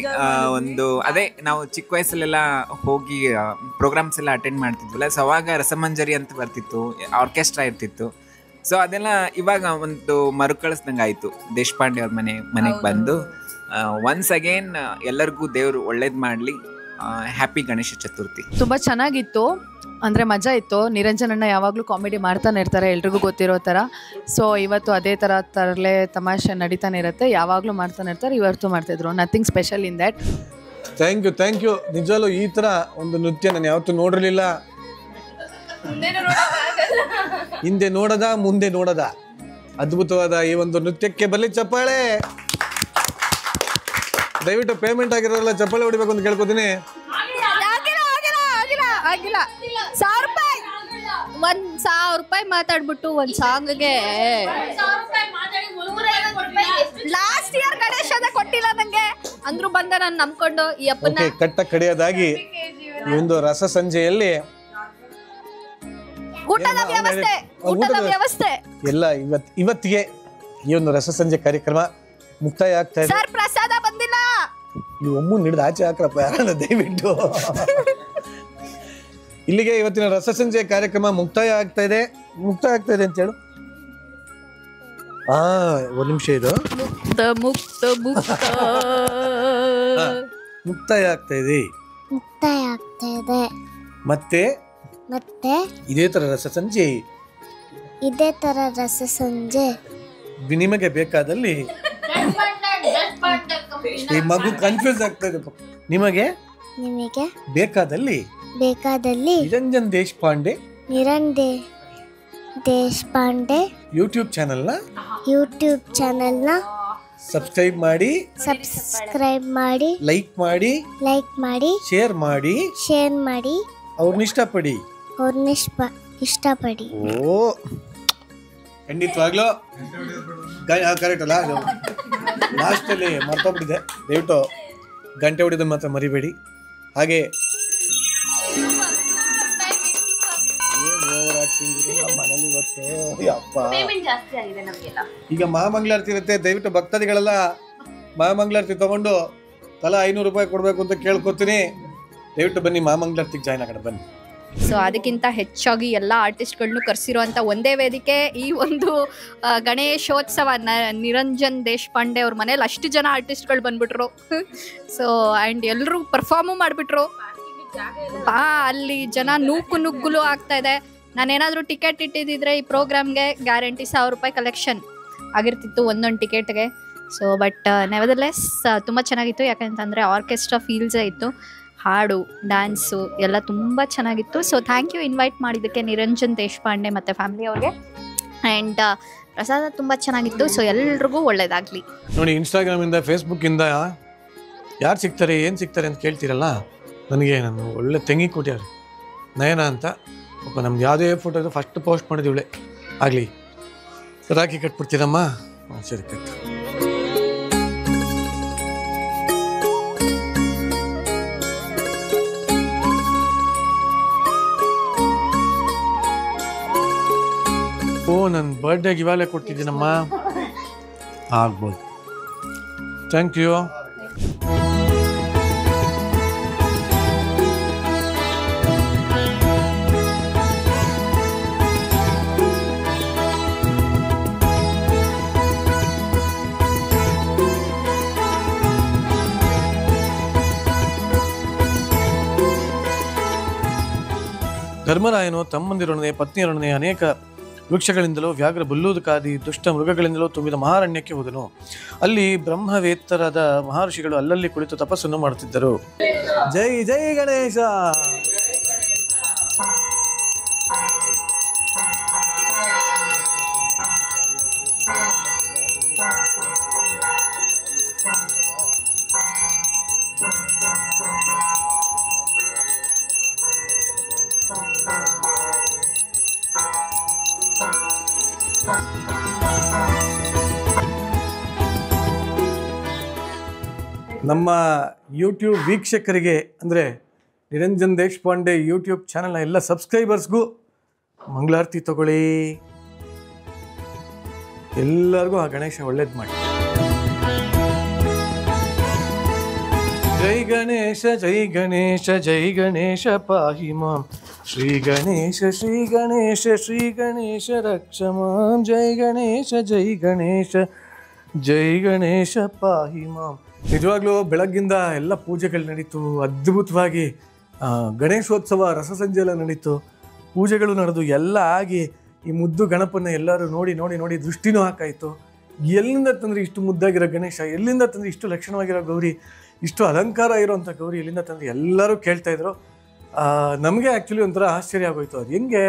ಒಂದು ಅದೇ ನಾವು ಚಿಕ್ಕ ವಯಸ್ಸಲ್ಲೆಲ್ಲ ಹೋಗಿ ಪ್ರೋಗ್ರಾಮ್ಸ್ ಎಲ್ಲ ಅಟೆಂಡ್ ಮಾಡ್ತಿದ್ವಲ್ಲ, ಸೊ ಅವಾಗ ರಸಮಂಜರಿ ಅಂತ ಬರ್ತಿತ್ತು, ಆರ್ಕೆಸ್ಟ್ರಾ ಇರ್ತಿತ್ತು. ಸೊ ಅದೆಲ್ಲ ಇವಾಗ ಒಂದು ಮರುಕಳಿಸ್ದಂಗೆ ಆಯಿತು. ದೇಶಪಾಂಡೆ ಅವ್ರ ಮನೆಗೆ ಬಂದು ಒನ್ಸ್ ಅಗೇನ್ ಎಲ್ಲರಿಗೂ ದೇವರು ಒಳ್ಳೇದು ಮಾಡಲಿ. ಹ್ಯಾಪಿ ಗಣೇಶ ಚತುರ್ಥಿ. ತುಂಬ ಚೆನ್ನಾಗಿತ್ತು, ಅಂದರೆ ಮಜಾ ಇತ್ತು. ನಿರಂಜನಣ್ಣ ಯಾವಾಗಲೂ ಕಾಮಿಡಿ ಮಾಡ್ತಾನೆ ಇರ್ತಾರೆ, ಎಲ್ರಿಗೂ ಗೊತ್ತಿರೋ ಥರ. ಸೊ ಇವತ್ತು ಅದೇ ಥರ ತರಲೆ ತಮಾಷೆ ನಡೀತಾನೆ ಇರುತ್ತೆ, ಯಾವಾಗಲೂ ಮಾಡ್ತಾನೆ ಇರ್ತಾರೆ. ಇವತ್ತು ಮಾಡ್ತಾಯಿದ್ರು, nothing special in that. Thank you. ನಿಜವಲ್ಲೂ ಈ ಥರ ಒಂದು ನೃತ್ಯ ನಾನು ಯಾವತ್ತೂ ನೋಡಿರಲಿಲ್ಲ. ಹಿಂದೆ ನೋಡದ ಮುಂದೆ ನೋಡದ ಅದ್ಭುತವಾದ ಈ ಒಂದು ನೃತ್ಯಕ್ಕೆ ಬರಲಿ ಚಪ್ಪಾಳೆ. ದಯವಿಟ್ಟು ಪೇಮೆಂಟ್ ಆಗಿರೋಲ್ಲ ಚಪ್ಪಾಳೆ ಹೊಡಿಬೇಕು ಅಂತ ಕೇಳ್ಕೊತೀನಿ. ಆಗಿಲ್ಲ 1000 ರೂಪಾಯಿ, 1000 ರೂಪಾಯಿ ಮಾತಾಡ್ಬಿಟ್ಟು ಒಂದು ಸಾಂಗ್ಗೆ ಲಾಸ್ಟ್ ಇಯರ್ ಗಣೇಶದ ಕೊಟ್ಟಿಲ್ಲ ನಂಗೆ ಅಂದ್ರು ಬಂದ ನಾನು ನಂಬ್ಕೊಂಡು ಈ ಅಪ್ಪನ ಕಟ್ಟ ಕಡೆಯದಾಗಿ ಈ ಒಂದು ರಸ ಸಂಜೆಯಲ್ಲಿ ಊಟದ ವ್ಯವಸ್ಥೆ ಎಲ್ಲ ಇವತ್ತಿಗೆ ಈ ಒಂದು ರಸ ಸಂಜೆ ಕಾರ್ಯಕ್ರಮ ಮುಕ್ತಾಯ ಆಗ್ತಾ ಇದೆ. ಸರ್ ಪ್ರಸಾದ ಬಂದಿಲ್ಲ, ನೀವು ಒಮ್ಮೆ ಹಿಡಿದು ಆಚೆ ಹಾಕ್ರಪ್ಪ ಯಾರನ್ನ ದಯವಿಟ್ಟು. ಇಲ್ಲಿಗೆ ಇವತ್ತಿನ ರಸ ಸಂಜೆ ಕಾರ್ಯಕ್ರಮ ಮುಕ್ತಾಯ ಆಗ್ತಾ ಇದೆ ಅಂತ ಹೇಳು. ಒಂದು ನಿಮಿಷ, ಇದು ಮುಕ್ತಾಯ ಆಗ್ತಾ ಇದೆ. ಮತ್ತೆ ಇದೇ ತರ ರಸ ಸಂಜೆ ನಿಮಗೆ ಬೇಕಾದಲ್ಲಿ ಈ ಮಗು ಕನ್ಫ್ಯೂಸ್ ಆಗ್ತಾ ಇದೆ. ನಿಮಗೆ ಬೇಕಾದಲ್ಲಿ ನಿರಂಜನ್ ದೇಶಪಾಂಡೆ ಯೂಟ್ಯೂಬ್ ಚಾನೆಲ್ನ ಸಬ್ಸ್ಕ್ರೈಬ್ ಮಾಡಿ ಲೈಕ್ ಮಾಡಿ ಶೇರ್ ಮಾಡಿ ಅವ್ರನ್ನ ಇಷ್ಟಪಡಿ. ಓ ಖಂಡಿತವಾಗ್ಲೂ ಕರೆಕ್ಟ್ ಅಲ್ಲ, ಲಾಸ್ಟಲ್ಲಿ ಮರ್ತೋಗ್ಬಿಟ್ಟಿದೆ. ದಯವಿಟ್ಟು ಗಂಟೆ ಹೊಡಿದ ಮಾತ್ರ ಮರಿಬೇಡಿ. ಹಾಗೆ ಈಗ ಮಹಾಮಂಗಳಾರತಿ ಇರುತ್ತೆ, ದಯವಿಟ್ಟು ಭಕ್ತಾದಿಗಳೆಲ್ಲ ಮಹಾಮಂಗಳಾರತಿ ತಗೊಂಡು ತಲಾ 500 ರೂಪಾಯಿ ಕೊಡ್ಬೇಕು ಅಂತ ಕೇಳ್ಕೊತೀನಿ. ದಯವಿಟ್ಟು ಬನ್ನಿ, ಮಹಾಮಂಗಳಾರತಿಗೆ ಜಾಯ್ನ್ ಆಗೋಣ ಬನ್ನಿ. ಸೊ ಅದಕ್ಕಿಂತ ಹೆಚ್ಚಾಗಿ ಎಲ್ಲ ಆರ್ಟಿಸ್ಟ್ಗಳನ್ನು ಕರೆಸಿರುವಂಥ ಒಂದೇ ವೇದಿಕೆ ಈ ಒಂದು ಗಣೇಶೋತ್ಸವ. ನಿರಂಜನ್ ದೇಶಪಾಂಡೆ ಅವ್ರ ಮನೇಲಿ ಅಷ್ಟು ಜನ ಆರ್ಟಿಸ್ಟ್ಗಳು ಬಂದ್ಬಿಟ್ರು. ಸೊ ಆ್ಯಂಡ್ ಎಲ್ಲರೂ ಪರ್ಫಾರ್ಮು ಮಾಡಿಬಿಟ್ರು. ಅಲ್ಲಿ ಜನ ನುಗ್ಗುಲು ಆಗ್ತಾ ಇದೆ. ನಾನೇನಾದರೂ ಟಿಕೆಟ್ ಇಟ್ಟಿದ್ದಿದ್ರೆ ಈ ಪ್ರೋಗ್ರಾಮ್ಗೆ ಗ್ಯಾರಂಟಿ 1000 ರೂಪಾಯಿ ಕಲೆಕ್ಷನ್ ಆಗಿರ್ತಿತ್ತು ಒಂದೊಂದು ಟಿಕೆಟ್ಗೆ. ಸೊ ಬಟ್ ನೆವರ್ದಲೆಸ್ ತುಂಬ ಚೆನ್ನಾಗಿತ್ತು, ಯಾಕಂತಂದರೆ ಆರ್ಕೆಸ್ಟ್ರಾ ಫೀಲ್ಸೇ ಇತ್ತು. ಹಾಡು, ಡ್ಯಾನ್ಸು ಎಲ್ಲ ತುಂಬ ಚೆನ್ನಾಗಿತ್ತು. ಸೊ ಥ್ಯಾಂಕ್ ಯು ಇನ್ವೈಟ್ ಮಾಡಿದ್ದಕ್ಕೆ ನಿರಂಜನ್ ದೇಶಪಾಂಡೆ ಮತ್ತು ಫ್ಯಾಮಿಲಿ ಅವ್ರಿಗೆ. ಆ್ಯಂಡ್ ಪ್ರಸಾದ ತುಂಬ ಚೆನ್ನಾಗಿತ್ತು. ಸೊ ಎಲ್ರಿಗೂ ಒಳ್ಳೇದಾಗಲಿ. ನೋಡಿ, ಇನ್ಸ್ಟಾಗ್ರಾಮಿಂದ ಫೇಸ್ಬುಕ್ಕಿಂದ ಯಾರು ಸಿಗ್ತಾರೆ ಏನು ಸಿಗ್ತಾರೆ ಅಂತ ಕೇಳ್ತೀರಲ್ಲ, ನನಗೆ ನಾನು ಒಳ್ಳೆ ತೆಂಗಿ ಕೊಟ್ಟಾರೆ ನಯನ ಅಂತ. ಪಾಪ ನಮ್ದು ಯಾವುದೇ ಫೋಟೋ ಇದ್ರೂ ಫಸ್ಟ್ ಪೋಸ್ಟ್ ಮಾಡಿದ್ವಿ ಇವಳೆ. ಆಗಲಿ ರಾಖಿ ಕಟ್ಬಿಡ್ತೀರಮ್ಮ? ಸರಿ ಕಟ್ಟು. ನನ್ನ ಬರ್ಡೇಗೆ ಇವಾಗಲೇ ಕೊಡ್ತಿದ್ದೀನಮ್ಮ. ಆಗ್ಬೋದು. Thank you. ಧರ್ಮರಾಯನು ತಮ್ಮಂದಿರೊಡನೆ ಪತ್ನಿಯರೊಡನೆ ಅನೇಕ ವೃಕ್ಷಗಳಿಂದಲೂ ವ್ಯಾಘ್ರ ಬಲ್ಲೂದಕಾದಿ ದುಷ್ಟ ಮೃಗಗಳಿಂದಲೂ ತುಂಬಿದ ಮಹಾರಣ್ಯಕ್ಕೆ ಹೋದನು. ಅಲ್ಲಿ ಬ್ರಹ್ಮವೇತ್ತರಾದ ಮಹರ್ಷಿಗಳು ಅಲ್ಲಲ್ಲಿ ಕುಳಿತು ತಪಸ್ಸನ್ನು ಮಾಡುತ್ತಿದ್ದರು. ಜೈ ಜೈ ಗಣೇಶ. ನಮ್ಮ ಯೂಟ್ಯೂಬ್ ವೀಕ್ಷಕರಿಗೆ ಅಂದರೆ ನಿರಂಜನ್ ದೇಶಪಾಂಡೆ ಯೂಟ್ಯೂಬ್ ಚಾನಲ್ನ ಎಲ್ಲ ಸಬ್ಸ್ಕ್ರೈಬರ್ಸ್ಗೂ ಮಂಗಳಾರತಿ ತಗೊಳ್ಳಿ. ಎಲ್ಲರಿಗೂ ಆ ಗಣೇಶ ಒಳ್ಳೇದು ಮಾಡಿ. ಜೈ ಗಣೇಶ ಜೈ ಗಣೇಶ ಜೈ ಗಣೇಶ ಪಾಹಿ ಮಾಂ. ಶ್ರೀ ಗಣೇಶ ಶ್ರೀ ಗಣೇಶ ಶ್ರೀ ಗಣೇಶ ರಕ್ಷ ಮಾಂ. ಜೈ ಗಣೇಶ ಜೈ ಗಣೇಶ ಜೈ ಗಣೇಶ ಪಾಹಿ ಮಾಂ. ನಿಜವಾಗ್ಲೂ ಬೆಳಗ್ಗಿಂದ ಎಲ್ಲ ಪೂಜೆಗಳು ನಡೀತು. ಅದ್ಭುತವಾಗಿ ಗಣೇಶೋತ್ಸವ ರಸಸಂಜೆ ಎಲ್ಲ ನಡೀತು. ಪೂಜೆಗಳು ನಡೆದು ಎಲ್ಲ ಆಗಿ ಈ ಮುದ್ದು ಗಣಪನ ಎಲ್ಲರೂ ನೋಡಿ ನೋಡಿ ನೋಡಿ ದೃಷ್ಟಿನೂ ಹಾಕಾಯಿತು. ಎಲ್ಲಿಂದ ತಂದರೆ ಇಷ್ಟು ಮುದ್ದಾಗಿರೋ ಗಣೇಶ, ಎಲ್ಲಿಂದ ತಂದರೆ ಇಷ್ಟು ಲಕ್ಷಣವಾಗಿರೋ ಗೌರಿ, ಇಷ್ಟು ಅಲಂಕಾರ ಇರೋವಂಥ ಗೌರಿ ಎಲ್ಲಿಂದ ತಂದರೆ ಎಲ್ಲರೂ ಕೇಳ್ತಾಯಿದ್ರು. ನಮಗೆ ಆ್ಯಕ್ಚುಲಿ ಒಂಥರ ಆಶ್ಚರ್ಯ ಆಗೋಯ್ತು. ಅದು ಹೆಂಗೆ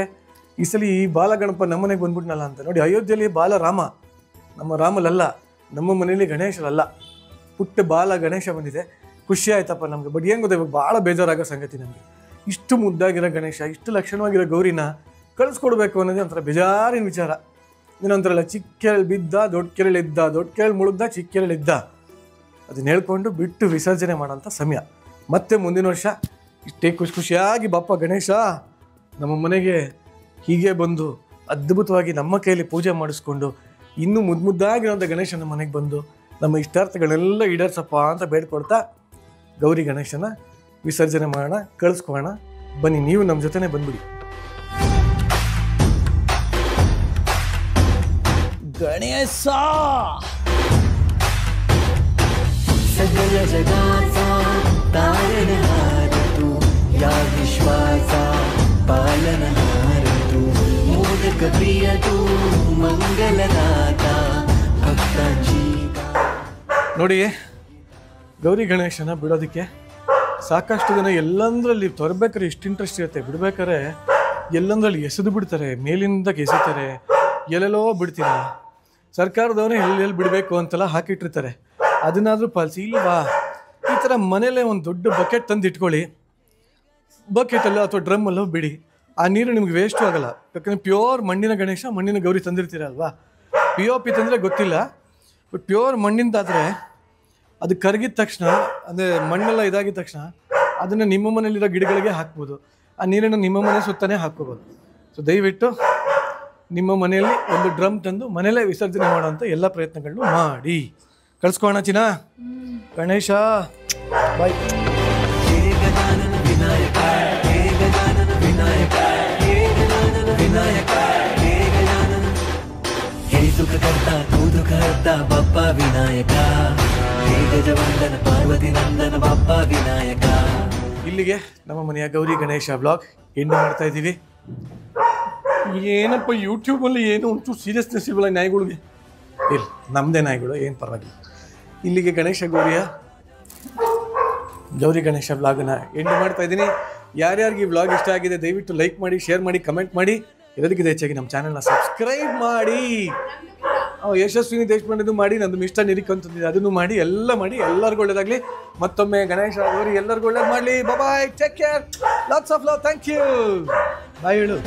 ಈ ಸಲ ಈ ಬಾಲಗಣಪ ನಮ್ಮನೆಗೆ ಬಂದ್ಬಿಟ್ನಲ್ಲ ಅಂತ. ನೋಡಿ, ಅಯೋಧ್ಯೆಯಲ್ಲಿ ಬಾಲರಾಮ, ನಮ್ಮ ರಾಮಲಲ್ಲ, ನಮ್ಮ ಮನೇಲಿ ಗಣೇಶರಲ್ಲ, ಪುಟ್ಟ ಬಾಲ ಗಣೇಶ ಬಂದಿದೆ. ಖುಷಿ ಆಯ್ತಪ್ಪ ನಮಗೆ. ಬಟ್ ಏನು ಗೊತ್ತಾ, ಇವಾಗ ಭಾಳ ಬೇಜಾರಾಗೋ ಸಂಗತಿ ನಮಗೆ. ಇಷ್ಟು ಮುದ್ದಾಗಿರೋ ಗಣೇಶ, ಇಷ್ಟು ಲಕ್ಷಣವಾಗಿರೋ ಗೌರಿನ ಕಳಿಸ್ಕೊಡ್ಬೇಕು ಅನ್ನೋದೇ ಒಂಥರ ಬೇಜಾರಿನ ವಿಚಾರ. ಇನ್ನೊಂಥರಲ್ಲ, ಚಿಕ್ಕ ಕೆರಳು ಬಿದ್ದ ದೊಡ್ಡ ಕೆರಳಿದ್ದ, ದೊಡ್ಡ ಕೆರಳು ಮುಳುಗ್ದ ಚಿಕ್ಕ ಕೆರಳಿದ್ದ, ಅದನ್ನ ಹೇಳ್ಕೊಂಡು ಬಿಟ್ಟು ವಿಸರ್ಜನೆ ಮಾಡೋಂಥ ಸಮಯ. ಮತ್ತೆ ಮುಂದಿನ ವರ್ಷ ಇಷ್ಟೇ ಖುಷಿಯಾಗಿ ಬಾಪ ಗಣೇಶ ನಮ್ಮ ಮನೆಗೆ ಹೀಗೆ ಬಂದು ಅದ್ಭುತವಾಗಿ ನಮ್ಮ ಕೈಯಲ್ಲಿ ಪೂಜೆ ಮಾಡಿಸ್ಕೊಂಡು ಇನ್ನೂ ಮುದ್ದಾಗಿರೋಂಥ ಗಣೇಶ ನಮ್ಮ ಮನೆಗೆ ಬಂದು ನಮ್ಮ ಇಷ್ಟಾರ್ಥಗಳೆಲ್ಲ ಈಡೇರ್ಸಪ್ಪ ಅಂತ ಬೇಡ್ಕೊಡ್ತಾ ಗೌರಿ ಗಣೇಶನ ವಿಸರ್ಜನೆ ಮಾಡೋಣ, ಕಳಿಸ್ಕೋಣ. ಬನ್ನಿ, ನೀವು ನಮ್ಮ ಜೊತೆನೇ ಬಂದ್ಬಿಡಿ. ಗಣೇಶ सगळ जगाचा तारणहार तू, या विश्वाचा पालनहार तू, मोदक प्रिय तू, मंगलदाता भक्तांची. ನೋಡಿ, ಗೌರಿ ಗಣೇಶನ ಬಿಡೋದಕ್ಕೆ ಸಾಕಷ್ಟು ಜನ ಎಲ್ಲಂದ್ರಲ್ಲಿ ತರಬೇಕಾದ್ರೆ ಎಷ್ಟು ಇಂಟ್ರೆಸ್ಟ್ ಇರುತ್ತೆ, ಬಿಡ್ಬೇಕಾದ್ರೆ ಎಲ್ಲಂದ್ರಲ್ಲಿ ಎಸೆದು ಬಿಡ್ತಾರೆ, ಮೇಲಿಂದ ಎಸೆತಾರೆ, ಎಲ್ಲೆಲ್ಲೋ ಬಿಡ್ತೀರ. ಸರ್ಕಾರದವರೇ ಎಲ್ಲೆಲ್ಲಿ ಬಿಡಬೇಕು ಅಂತೆಲ್ಲ ಹಾಕಿಟ್ಟಿರ್ತಾರೆ. ಅದನ್ನಾದರೂ ಪಾಲಿಸಿ. ಇಲ್ವಾ, ಈ ಥರ ಮನೇಲೇ ಒಂದು ದೊಡ್ಡ ಬಕೆಟ್ ತಂದು ಇಟ್ಕೊಳ್ಳಿ. ಬಕೆಟಲ್ಲೋ ಅಥವಾ ಡ್ರಮ್ಮಲ್ಲೋ ಬಿಡಿ. ಆ ನೀರು ನಿಮ್ಗೆ ವೇಸ್ಟು ಆಗೋಲ್ಲ. ಯಾಕಂದರೆ ಪ್ಯೂರ್ ಮಣ್ಣಿನ ಗಣೇಶ, ಮಣ್ಣಿನ ಗೌರಿ ತಂದಿರ್ತೀರಲ್ವಾ. POP ತಂದರೆ ಗೊತ್ತಿಲ್ಲ, ಬಟ್ ಪ್ಯೂರ್ ಮಣ್ಣಿಂದಾದರೆ ಅದು ಕರಗಿದ ತಕ್ಷಣ, ಅಂದರೆ ಮಣ್ಣೆಲ್ಲ ಇದಾಗಿದ ತಕ್ಷಣ ಅದನ್ನು ನಿಮ್ಮ ಮನೇಲಿರೋ ಗಿಡಗಳಿಗೆ ಹಾಕ್ಬೋದು. ಆ ನೀರನ್ನು ನಿಮ್ಮ ಮನೆ ಸುತ್ತನೇ ಹಾಕ್ಕೋಬೋದು. ಸೊ ದಯವಿಟ್ಟು ನಿಮ್ಮ ಮನೆಯಲ್ಲಿ ಒಂದು ಡ್ರಮ್ ತಂದು ಮನೇಲೇ ವಿಸರ್ಜನೆ ಮಾಡೋಂಥ ಎಲ್ಲ ಪ್ರಯತ್ನಗಳನ್ನು ಮಾಡಿ. ಕಳ್ಸ್ಕೋಣ ಚಿನ್ನ. ಗಣೇಶ ಬಾಯ್. ಸುಖ ಕರ್ತ ತೂ ದುಃಖ ಹರ್ತ ಬಪ್ಪ ವಿನಾಯಕ, ಗಜವಂದನ ಪಾರ್ವತಿ ನಂದನ ಬಪ್ಪ ವಿನಾಯಕ. ಇಲ್ಲಿಗೆ ನಮ್ಮ ಮನೆಯ ಗೌರಿ ಗಣೇಶ ವ್ಲಾಗ್ ಎಂಡ್ ಮಾಡ್ತಾ ಇದ್ದೀವಿ. ಏನಪ್ಪ ಯೂಟ್ಯೂಬಲ್ಲಿ ಏನು ಒಂಚೂರು ಸೀರಿಯಸ್ನೆಸ್ ಇಲ್ವಲ್ಲ ನಾಯಿಗಳಿಗೆ. ಇಲ್ಲ, ನಮ್ಮದೇ ನಾಯಿಗಳು, ಏನು ಪರವಾಗಿಲ್ಲ. ಇಲ್ಲಿಗೆ ಗಣೇಶ ಗೌರಿ ಗಣೇಶ ವ್ಲಾಗನ್ನ ಎಂಡ್ ಮಾಡ್ತಾ ಇದ್ದೀನಿ. ಯಾರ್ಯಾರಿಗೆ ಈ ವ್ಲಾಗ್ ಇಷ್ಟ ಆಗಿದೆ ದಯವಿಟ್ಟು ಲೈಕ್ ಮಾಡಿ, ಶೇರ್ ಮಾಡಿ, ಕಮೆಂಟ್ ಮಾಡಿ. ಇದಕ್ಕಿಂತ ಹೆಚ್ಚಾಗಿ ನಮ್ಮ ಚಾನಲ್ನ ಸಬ್ಸ್ಕ್ರೈಬ್ ಮಾಡಿ. ಯಶಸ್ವಿನಿ ದೇಶಪಾಂಡೆದು ಮಾಡಿ, ನಂದು ಮಿಸ್ಟರ್ ನಿರಿಕ್ ಅಂತಂದಿದೆ, ಅದನ್ನು ಮಾಡಿ, ಎಲ್ಲ ಮಾಡಿ. ಎಲ್ಲರಿಗೂ ಒಳ್ಳೇದಾಗಲಿ. ಮತ್ತೊಮ್ಮೆ ಗಣೇಶ ಗೌರಿ ಎಲ್ಲರಿಗೂ ಒಳ್ಳೇದು ಮಾಡಲಿ. Bye, take care, lots of love, thank you, bye ಹೇಳು.